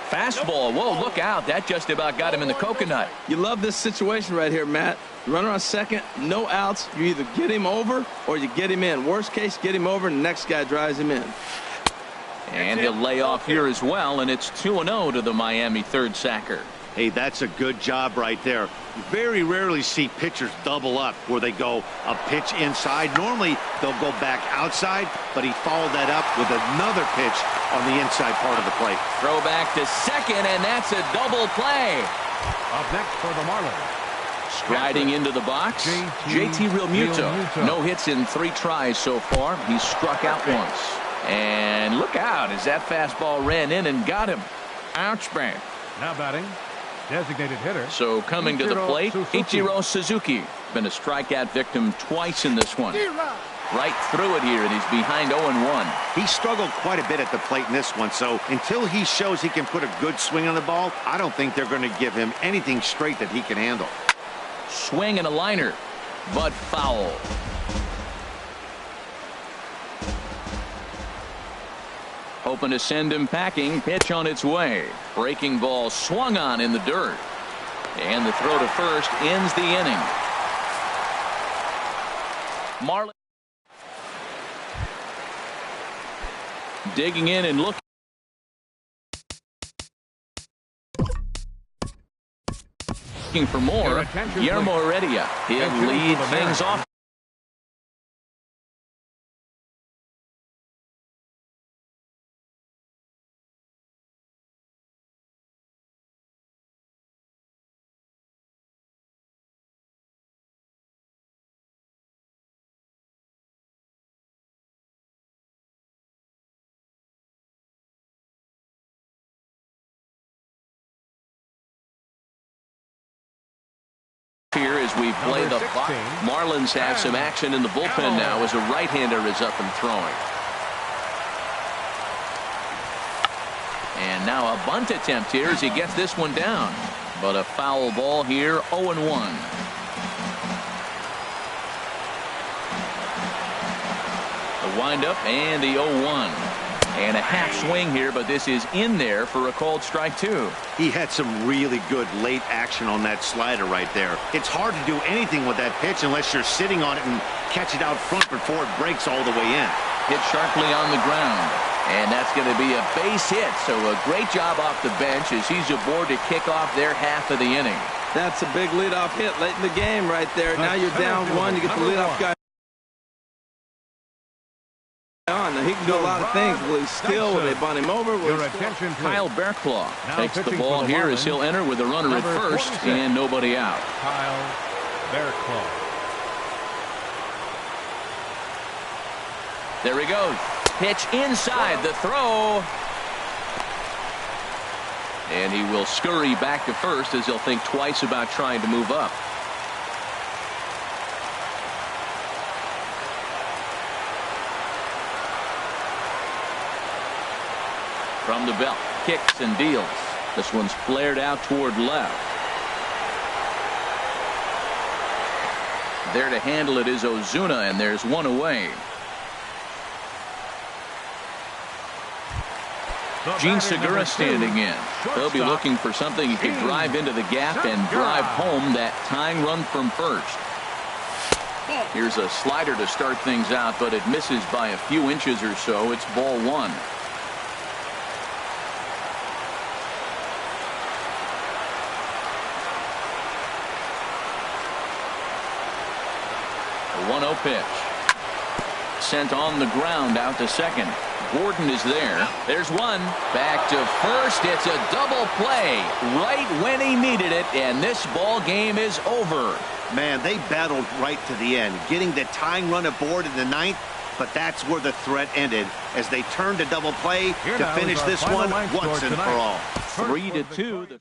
Fastball. Whoa, look out. That just about got him in the coconut.
You love this situation right here, Matt. Runner on second, no outs. You either get him over or you get him in. Worst case, get him over, and the next guy drives him in.
And he'll lay off here as well, and it's 2-0 to the Miami third sacker.
Hey, that's a good job right there. You very rarely see pitchers double up where they go a pitch inside. Normally, they'll go back outside, but he followed that up with another pitch on the inside part of the plate.
Throw back to second, and that's a double play.
Up next for the Marlins,
Striding into the box, JT Realmuto. No hits in 3 tries so far. He's struck out once. And look out as that fastball ran in and got him. Ouch, man.
now batting, designated hitter.
So coming to the
Ichiro
plate,
Suzuki.
Ichiro Suzuki. Been a strikeout victim twice in this one. Right through it here, and he's behind 0-1.
He struggled quite a bit at the plate in this one, so until he shows he can put a good swing on the ball, I don't think they're going to give him anything straight that he can handle.
Swing and a liner, but foul. Hoping to send him packing. Pitch on its way. Breaking ball swung on in the dirt. And the throw to first ends the inning. Marlin digging in and looking. looking for more.
Your attention,
Guillermo
please.
Heredia. He'll
Attention
lead
for the
things
Mariners.
off. Here as we play
Number
the
16.
Marlins have some action in the bullpen now as a right-hander is up and throwing. And now a bunt attempt here as he gets this one down. But a foul ball here, 0-1. The windup and the 0-1. And a half swing here, but this is in there for a called strike two.
He had some really good late action on that slider right there. It's hard to do anything with that pitch unless you're sitting on it and catch it out front before it breaks all the way in.
Hit sharply on the ground. And that's going to be a base hit. So a great job off the bench as he's aboard to kick off their half of the inning.
That's a big leadoff hit late in the game right there. Now you're down one. You get the leadoff guy on. Now he can do a lot of things. Will he steal? Will they bunt him over? Will
Your
he steal?
attention, please.
Kyle Bearclaw
Now
takes the
pitching
ball
for the
here as
Marlins,
he'll enter with a runner at
number
first
46.
and nobody out.
Kyle Bearclaw.
There he goes. Pitch inside the throw. And he will scurry back to first as he'll think twice about trying to move up. From the belt, kicks and deals. This one's flared out toward left. There to handle it is Ozuna, and there's one away. Gene Segura standing in. They'll be looking for something he could drive into the gap and drive home that tying run from first. Here's a slider to start things out, but it misses by a few inches or so. It's ball one. The 1-0 pitch. Sent on the ground out to second. Gordon is there. There's one. Back to first. It's a double play right when he needed it, and this ball game is over.
Man, they battled right to the end, getting the tying run aboard in the ninth, but that's where the threat ended as they turned to double play to finish this one once and for all.
3-2.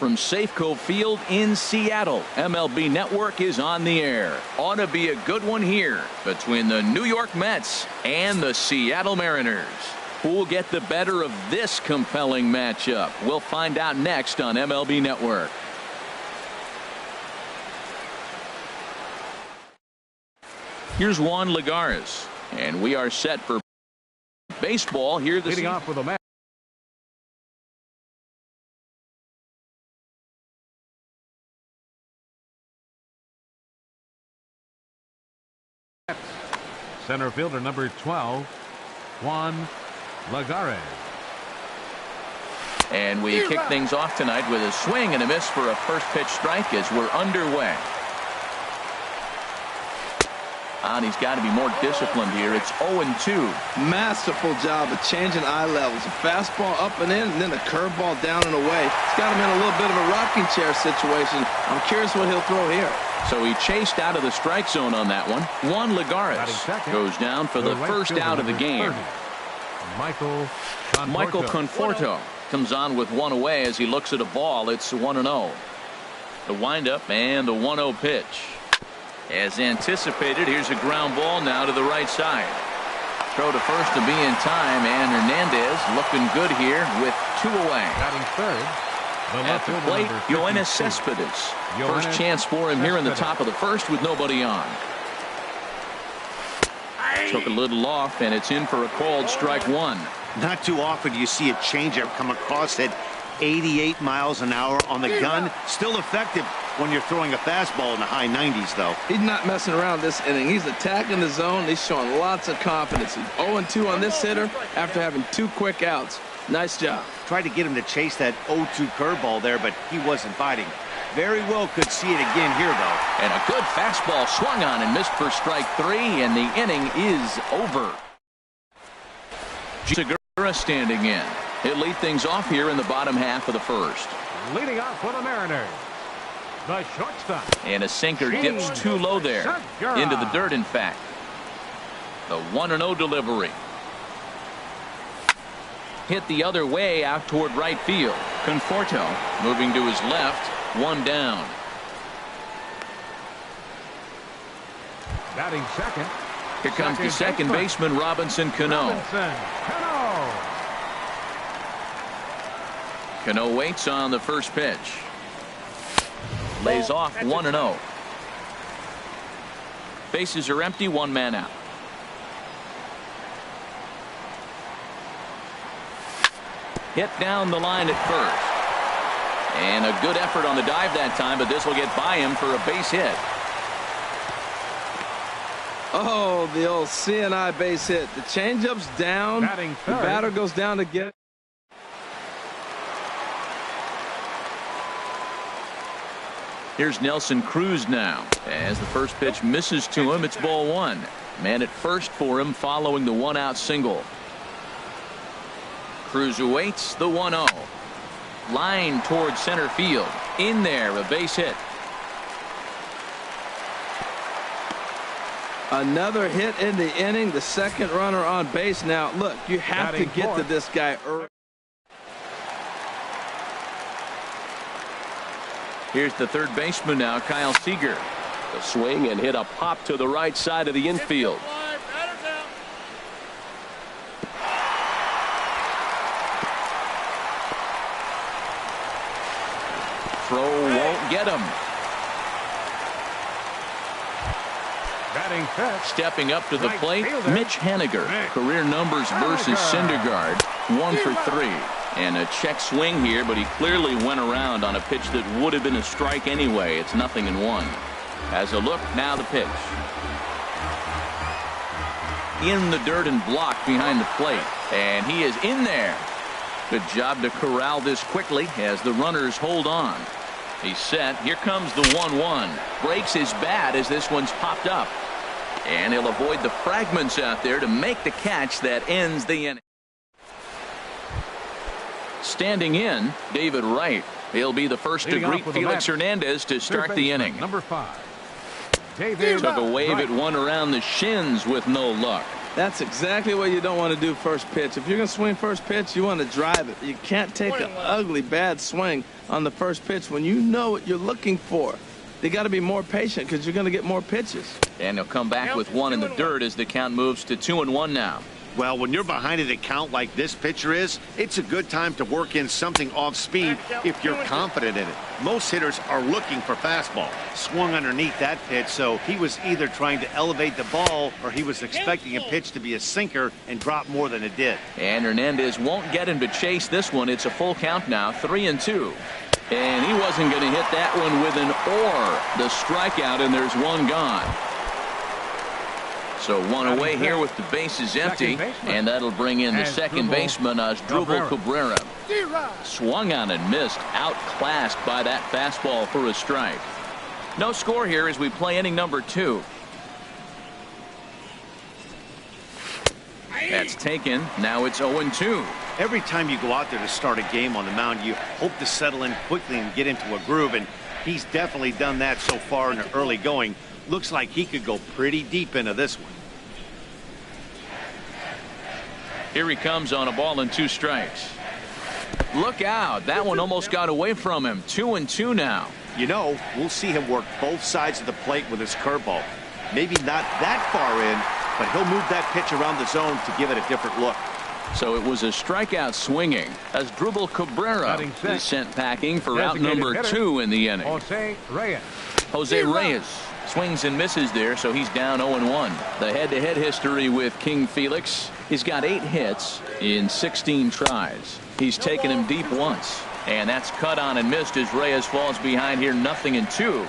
From Safeco Field in Seattle, MLB Network is on the air. Ought to be a good one here between the New York Mets and the Seattle Mariners. Who will get the better of this compelling matchup? We'll find out next on MLB Network. Here's Juan Lagares, and we are set for baseball here this
Leading
evening.
off with a match. Center fielder number 12, Juan Lagares.
And we kick things off tonight with a swing and a miss for a first pitch strike as we're underway. And he's got to be more disciplined here. It's 0-2.
Masterful job of changing eye levels. A fastball up and in, and then a curveball down and away. It's got him in a little bit of a rocking chair situation. I'm curious what he'll throw here.
So he chased out of the strike zone on that one. Juan Lagares goes down for the first out of the game.
30,
Michael Conforto comes on with one away as he looks at a ball. It's 1-0. The windup and the 1-0 pitch. As anticipated, here's a ground ball now to the right side. Throw to first to be in time, and Hernandez looking good here with 2 away.
Batting third.
At the plate, Yoenis Cespedes. First chance for him here in the top of the first with nobody on. Took a little off, and it's in for a called strike one.
Not too often you see a changeup come across at 88 miles an hour on the gun. Still effective when you're throwing a fastball in the high 90s, though.
He's not messing around this inning. He's attacking the zone. He's showing lots of confidence. He's 0-2 on this hitter after having 2 quick outs. Nice job.
Tried to get him to chase that 0-2 curveball there, but he wasn't biting. Very well could see it again here, though.
And a good fastball swung on and missed for strike 3, and the inning is over. Segura standing in. He'll lead things off here in the bottom half of the first.
Leading off for the Mariners, the shortstop.
And a sinker dips too low there. Into the dirt, in fact. The 1-0 delivery. Hit the other way out toward right field. Conforto moving to his left. 1 down.
Batting second.
Here comes the second baseman, Robinson Cano. Cano waits on the first pitch. Lays off 1-0. Bases are empty, 1 man out. Hit down the line at first. And a good effort on the dive that time, but this will get by him for a base hit.
Oh, the old CNI base hit. The changeup's down.
Batting
the
third.
batter goes down to get it.
Here's Nelson Cruz now. As the first pitch misses to him, it's ball 1. Man at first for him following the 1-out single. Cruz awaits the 1-0. Line towards center field. In there, a base hit.
Another hit in the inning. The second runner on base. Now, look, you have to get to this guy early.
Here's the third baseman now, Kyle Seager.
The swing and hit a pop to the right side of the infield.
Throw won't get him.
Batting fifth.
Stepping up to the
Right
plate,
fielder.
Mitch Haniger. Career numbers versus Syndergaard. 1 for 3. And a check swing here, but he clearly went around on a pitch that would have been a strike anyway. It's 0-1. As a look, now the pitch. In the dirt and blocked behind the plate. And he is in there. Good job to corral this quickly as the runners hold on. He's set. Here comes the 1-1. Breaks his bat as this one's popped up. And he'll avoid the fragments out there to make the catch that ends the inning. Standing in, David Wright. He'll be the first to greet Felix Hernandez to start the inning.
Number 5. David
Took a wave at one around the shins with no luck.
That's exactly what you don't want to do first pitch. If you're going to swing first pitch, you want to drive it. You can't take an ugly, bad swing on the first pitch when you know what you're looking for. They got to be more patient because you're going to get more pitches.
And he'll come back with one in the dirt as the count moves to 2-1 now.
Well, when you're behind an account like this pitcher is, it's a good time to work in something off speed if you're confident in it. Most hitters are looking for fastball. Swung underneath that pitch, so he was either trying to elevate the ball or he was expecting a pitch to be a sinker and drop more than it did.
And Hernandez won't get him to chase this one. It's a full count now, 3-2. And he wasn't going to hit that one with an or. The strikeout, and there's one gone. So one away here with the bases empty, and that'll bring in the second baseman, Asdrubal Cabrera. Swung on and missed, outclassed by that fastball for a strike. No score here as we play inning number 2. That's taken. Now it's 0-2.
Every time you go out there to start a game on the mound, you hope to settle in quickly and get into a groove, and he's definitely done that so far in the early going. Looks like he could go pretty deep into this one.
Here he comes on a ball and 2 strikes. Look out. That one almost got away from him. 2-2 now.
You know, we'll see him work both sides of the plate with his curveball. Maybe not that far in, but he'll move that pitch around the zone to give it a different look.
So it was a strikeout swinging as Asdrubal Cabrera is sent packing for out number 2 in the inning. Jose Reyes swings and misses there, so he's down 0-1. The head-to-head history with King Felix. He's got 8 hits in 16 tries. He's taken him deep once, and that's cut on and missed as Reyes falls behind here, 0-2.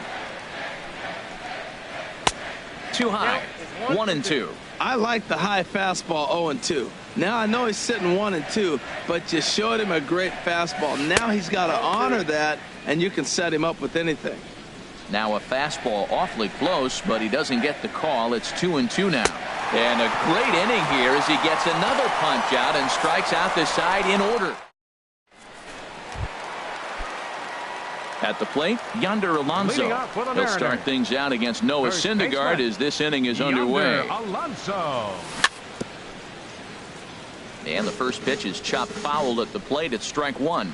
Too high, 1-2.
I like the high fastball 0-2. Now I know he's sitting 1-2, but you showed him a great fastball. Now he's got to honor that, and you can set him up with anything.
Now a fastball awfully close, but he doesn't get the call. It's 2-2 now. And a great inning here as he gets another punch out and strikes out the side in order. At the plate, Yonder Alonso. He'll start things out against Noah Syndergaard as this inning is underway.
Alonso.
And the first pitch is chopped foul at the plate. It's strike 1.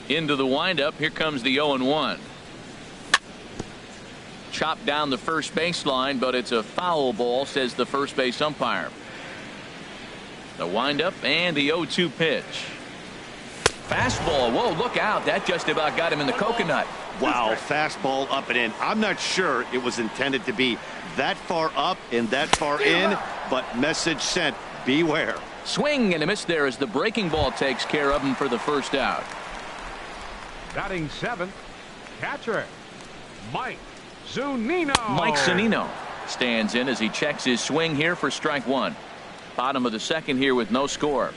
Into the windup. Here comes the 0-1. Chopped down the first baseline, but it's a foul ball, says the first base umpire. The windup and the 0-2 pitch. Fastball. Whoa, look out. That just about got him in the coconut.
Wow, fastball up and in. I'm not sure it was intended to be that far up and that far in, but message sent, beware.
Swing and a miss there as the breaking ball takes care of him for the first out.
Batting 7th, catcher, Mike Zunino.
Mike Zunino stands in as he checks his swing here for strike 1. Bottom of the second here with no score.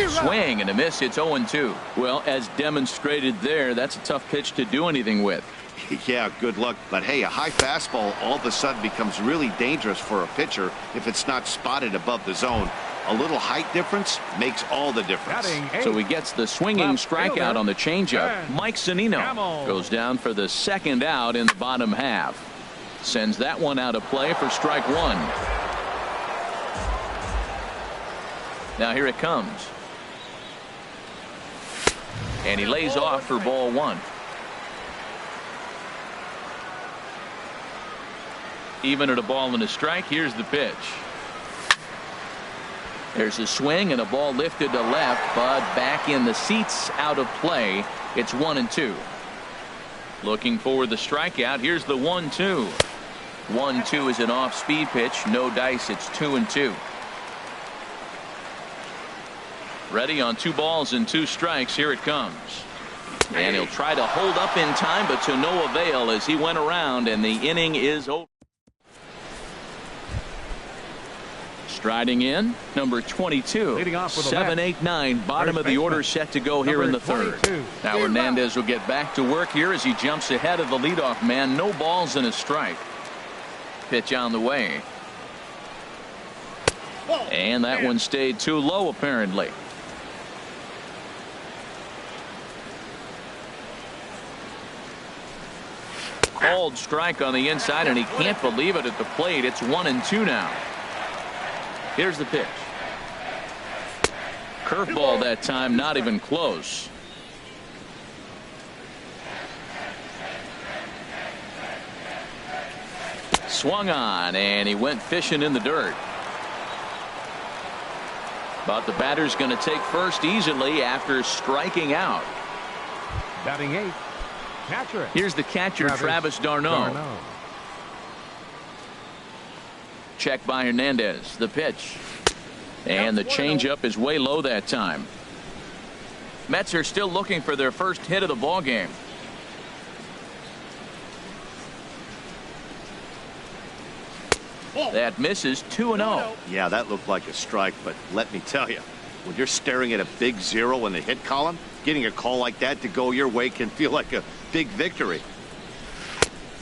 Swing and a miss. It's 0-2. Well, as demonstrated there, that's a tough pitch to do anything with.
Yeah, good luck. But hey, a high fastball all of a sudden becomes really dangerous for a pitcher if it's not spotted above the zone. A little height difference makes all the difference.
So he gets the swinging strikeout on the changeup. Mike Zunino goes down for the second out in the bottom half. Sends that one out of play for strike 1. Now here it comes. And he lays off for ball 1. Even at a ball and a strike. Here's the pitch. There's a swing and a ball lifted to left, but back in the seats, out of play. It's 1-2. Looking for the strikeout. Here's the 1-2. 1-2 is an off-speed pitch. No dice. It's 2-2. Ready on 2 balls and 2 strikes. Here it comes. And he'll try to hold up in time, but to no avail as he went around, and the inning is over. Striding in, number 22. 7-8-9, bottom of the order set to go here in the third. Now Hernandez will get back to work here as he jumps ahead of the leadoff man. No balls and a strike. Pitch on the way. And that one stayed too low apparently. Called strike on the inside, and he can't believe it at the plate. It's 1-2 now. Here's the pitch. Curveball that time, not even close. Swung on, and he went fishing in the dirt. But the batter's going to take first easily after striking out.
Batting 8. Catcher.
Here's the catcher, Travis d'Arnaud. Check by Hernandez. The pitch. And the changeup is way low that time. Mets are still looking for their first hit of the ball game. That misses 2-0.
Yeah, that looked like a strike, but let me tell you, when you're staring at a big 0 in the hit column, getting a call like that to go your way can feel like a big victory.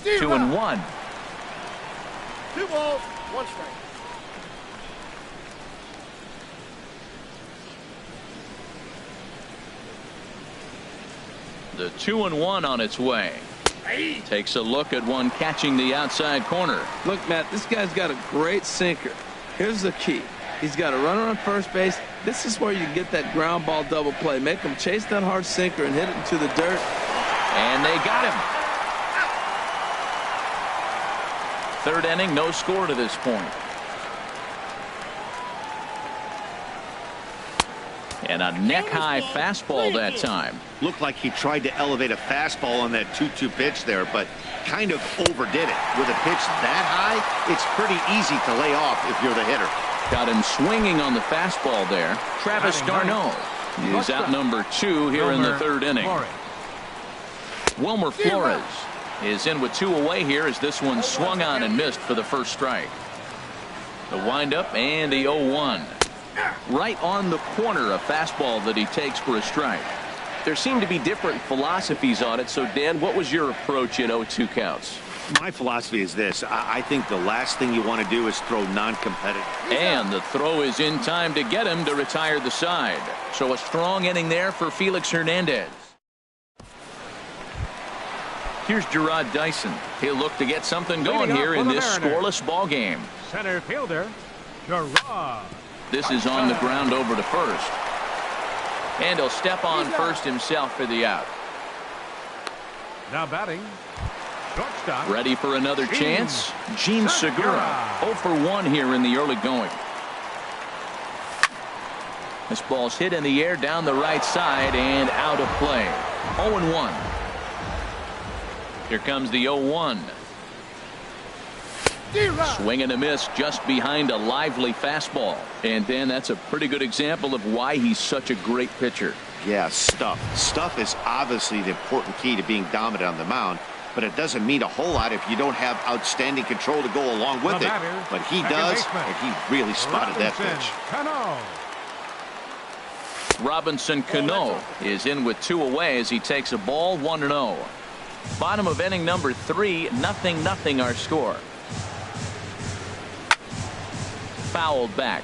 2-1.
2 balls, 1 strike.
The 2-1 on its way. Takes a look at one catching the outside corner.
Look, Matt, this guy's got a great sinker. Here's the key. He's got a runner on first base. This is where you get that ground ball double play. Make him chase that hard sinker and hit it into the dirt.
And they got him. Third inning, no score to this point. And a neck-high fastball that time.
Looked like he tried to elevate a fastball on that 2-2 pitch there, but kind of overdid it. With a pitch that high, it's pretty easy to lay off if you're the hitter.
Got him swinging on the fastball there. Travis d'Arnaud is out number 2 here in the third inning. Wilmer Flores is in with 2 away here as this one swung on and missed for the first strike. The windup and the 0-1. Right on the corner, a fastball that he takes for a strike.
There seem to be different philosophies on it. So, Dan, what was your approach in 0-2 counts?
My philosophy is this. I think the last thing you want to do is throw non-competitive.
And the throw is in time to get him to retire the side. So a strong inning there for Felix Hernandez. Here's Gerard Dyson. He'll look to get something going here in this scoreless ball game.
Center fielder, Gerard.
This is on the ground over to first. And he'll step on first himself for the out.
Now batting, shortstop.
Ready for another chance? Gene Segura. 0 for 1 here in the early going. This ball's hit in the air down the right side and out of play. 0-1. Here comes the 0-1. Swing and a miss just behind a lively fastball. And then that's a pretty good example of why he's such a great pitcher.
Yeah, stuff. Stuff is obviously the important key to being dominant on the mound, but it doesn't mean a whole lot if you don't have outstanding control to go along with it. But he does, and he really spotted that pitch.
Robinson Cano is in with 2 away as he takes a ball. 1-0. Bottom of inning number 3, 0-0 our score. Fouled back.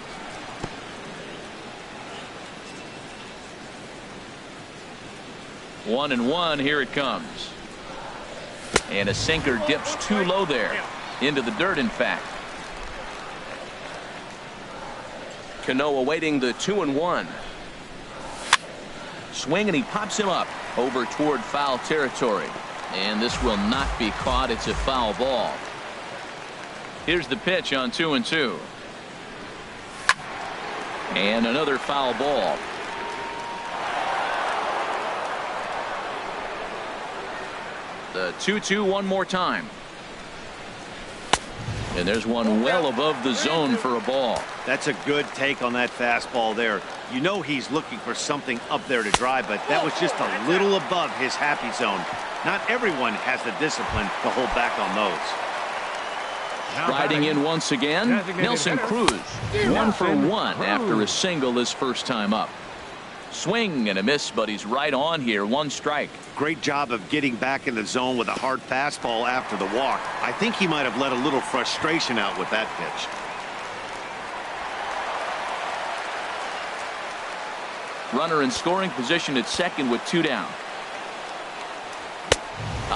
One and one. Here it comes. And a sinker dips too low there. Into the dirt, in fact.
Cano awaiting the 2-1.
Swing, and he pops him up over toward foul territory. And this will not be caught. It's a foul ball. Here's the pitch on 2-2. And another foul ball. The 2-2 one more time. And there's one well above the zone for a ball.
That's a good take on that fastball there. You know he's looking for something up there to drive, but that was just a little above his happy zone. Not everyone has the discipline to hold back on those.
Riding in once again, Nelson Cruz. 1 for 1 after a single his first time up. Swing and a miss, but he's right on here. 1 strike.
Great job of getting back in the zone with a hard fastball after the walk. I think he might have let a little frustration out with that pitch. Runner in scoring position at second with 2 down.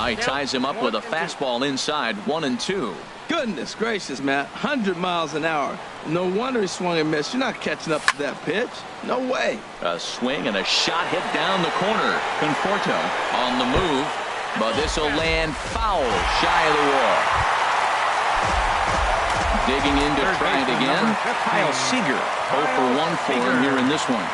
He ties him up with a fastball inside, 1-2.
Goodness gracious, man. 100 miles an hour. No wonder he swung and missed. You're not catching up to that pitch. No way.
A swing and a shot hit down the corner. Conforto on the move, but this will land foul shy of the wall. Digging in to try it again. Kyle Seager, 0 for 1 for him here in this one.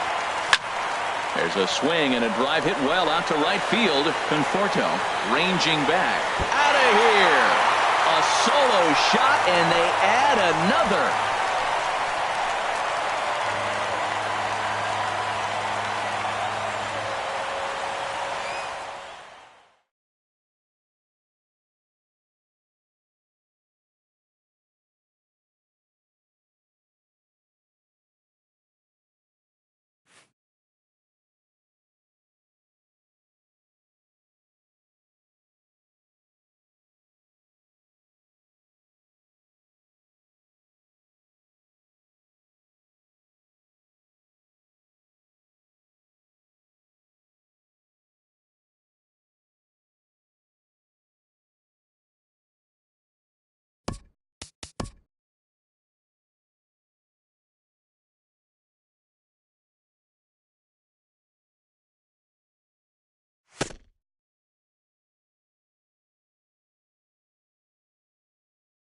There's a swing and a drive hit well out to right field. Conforto ranging back. Out of here. A solo shot, and they add another.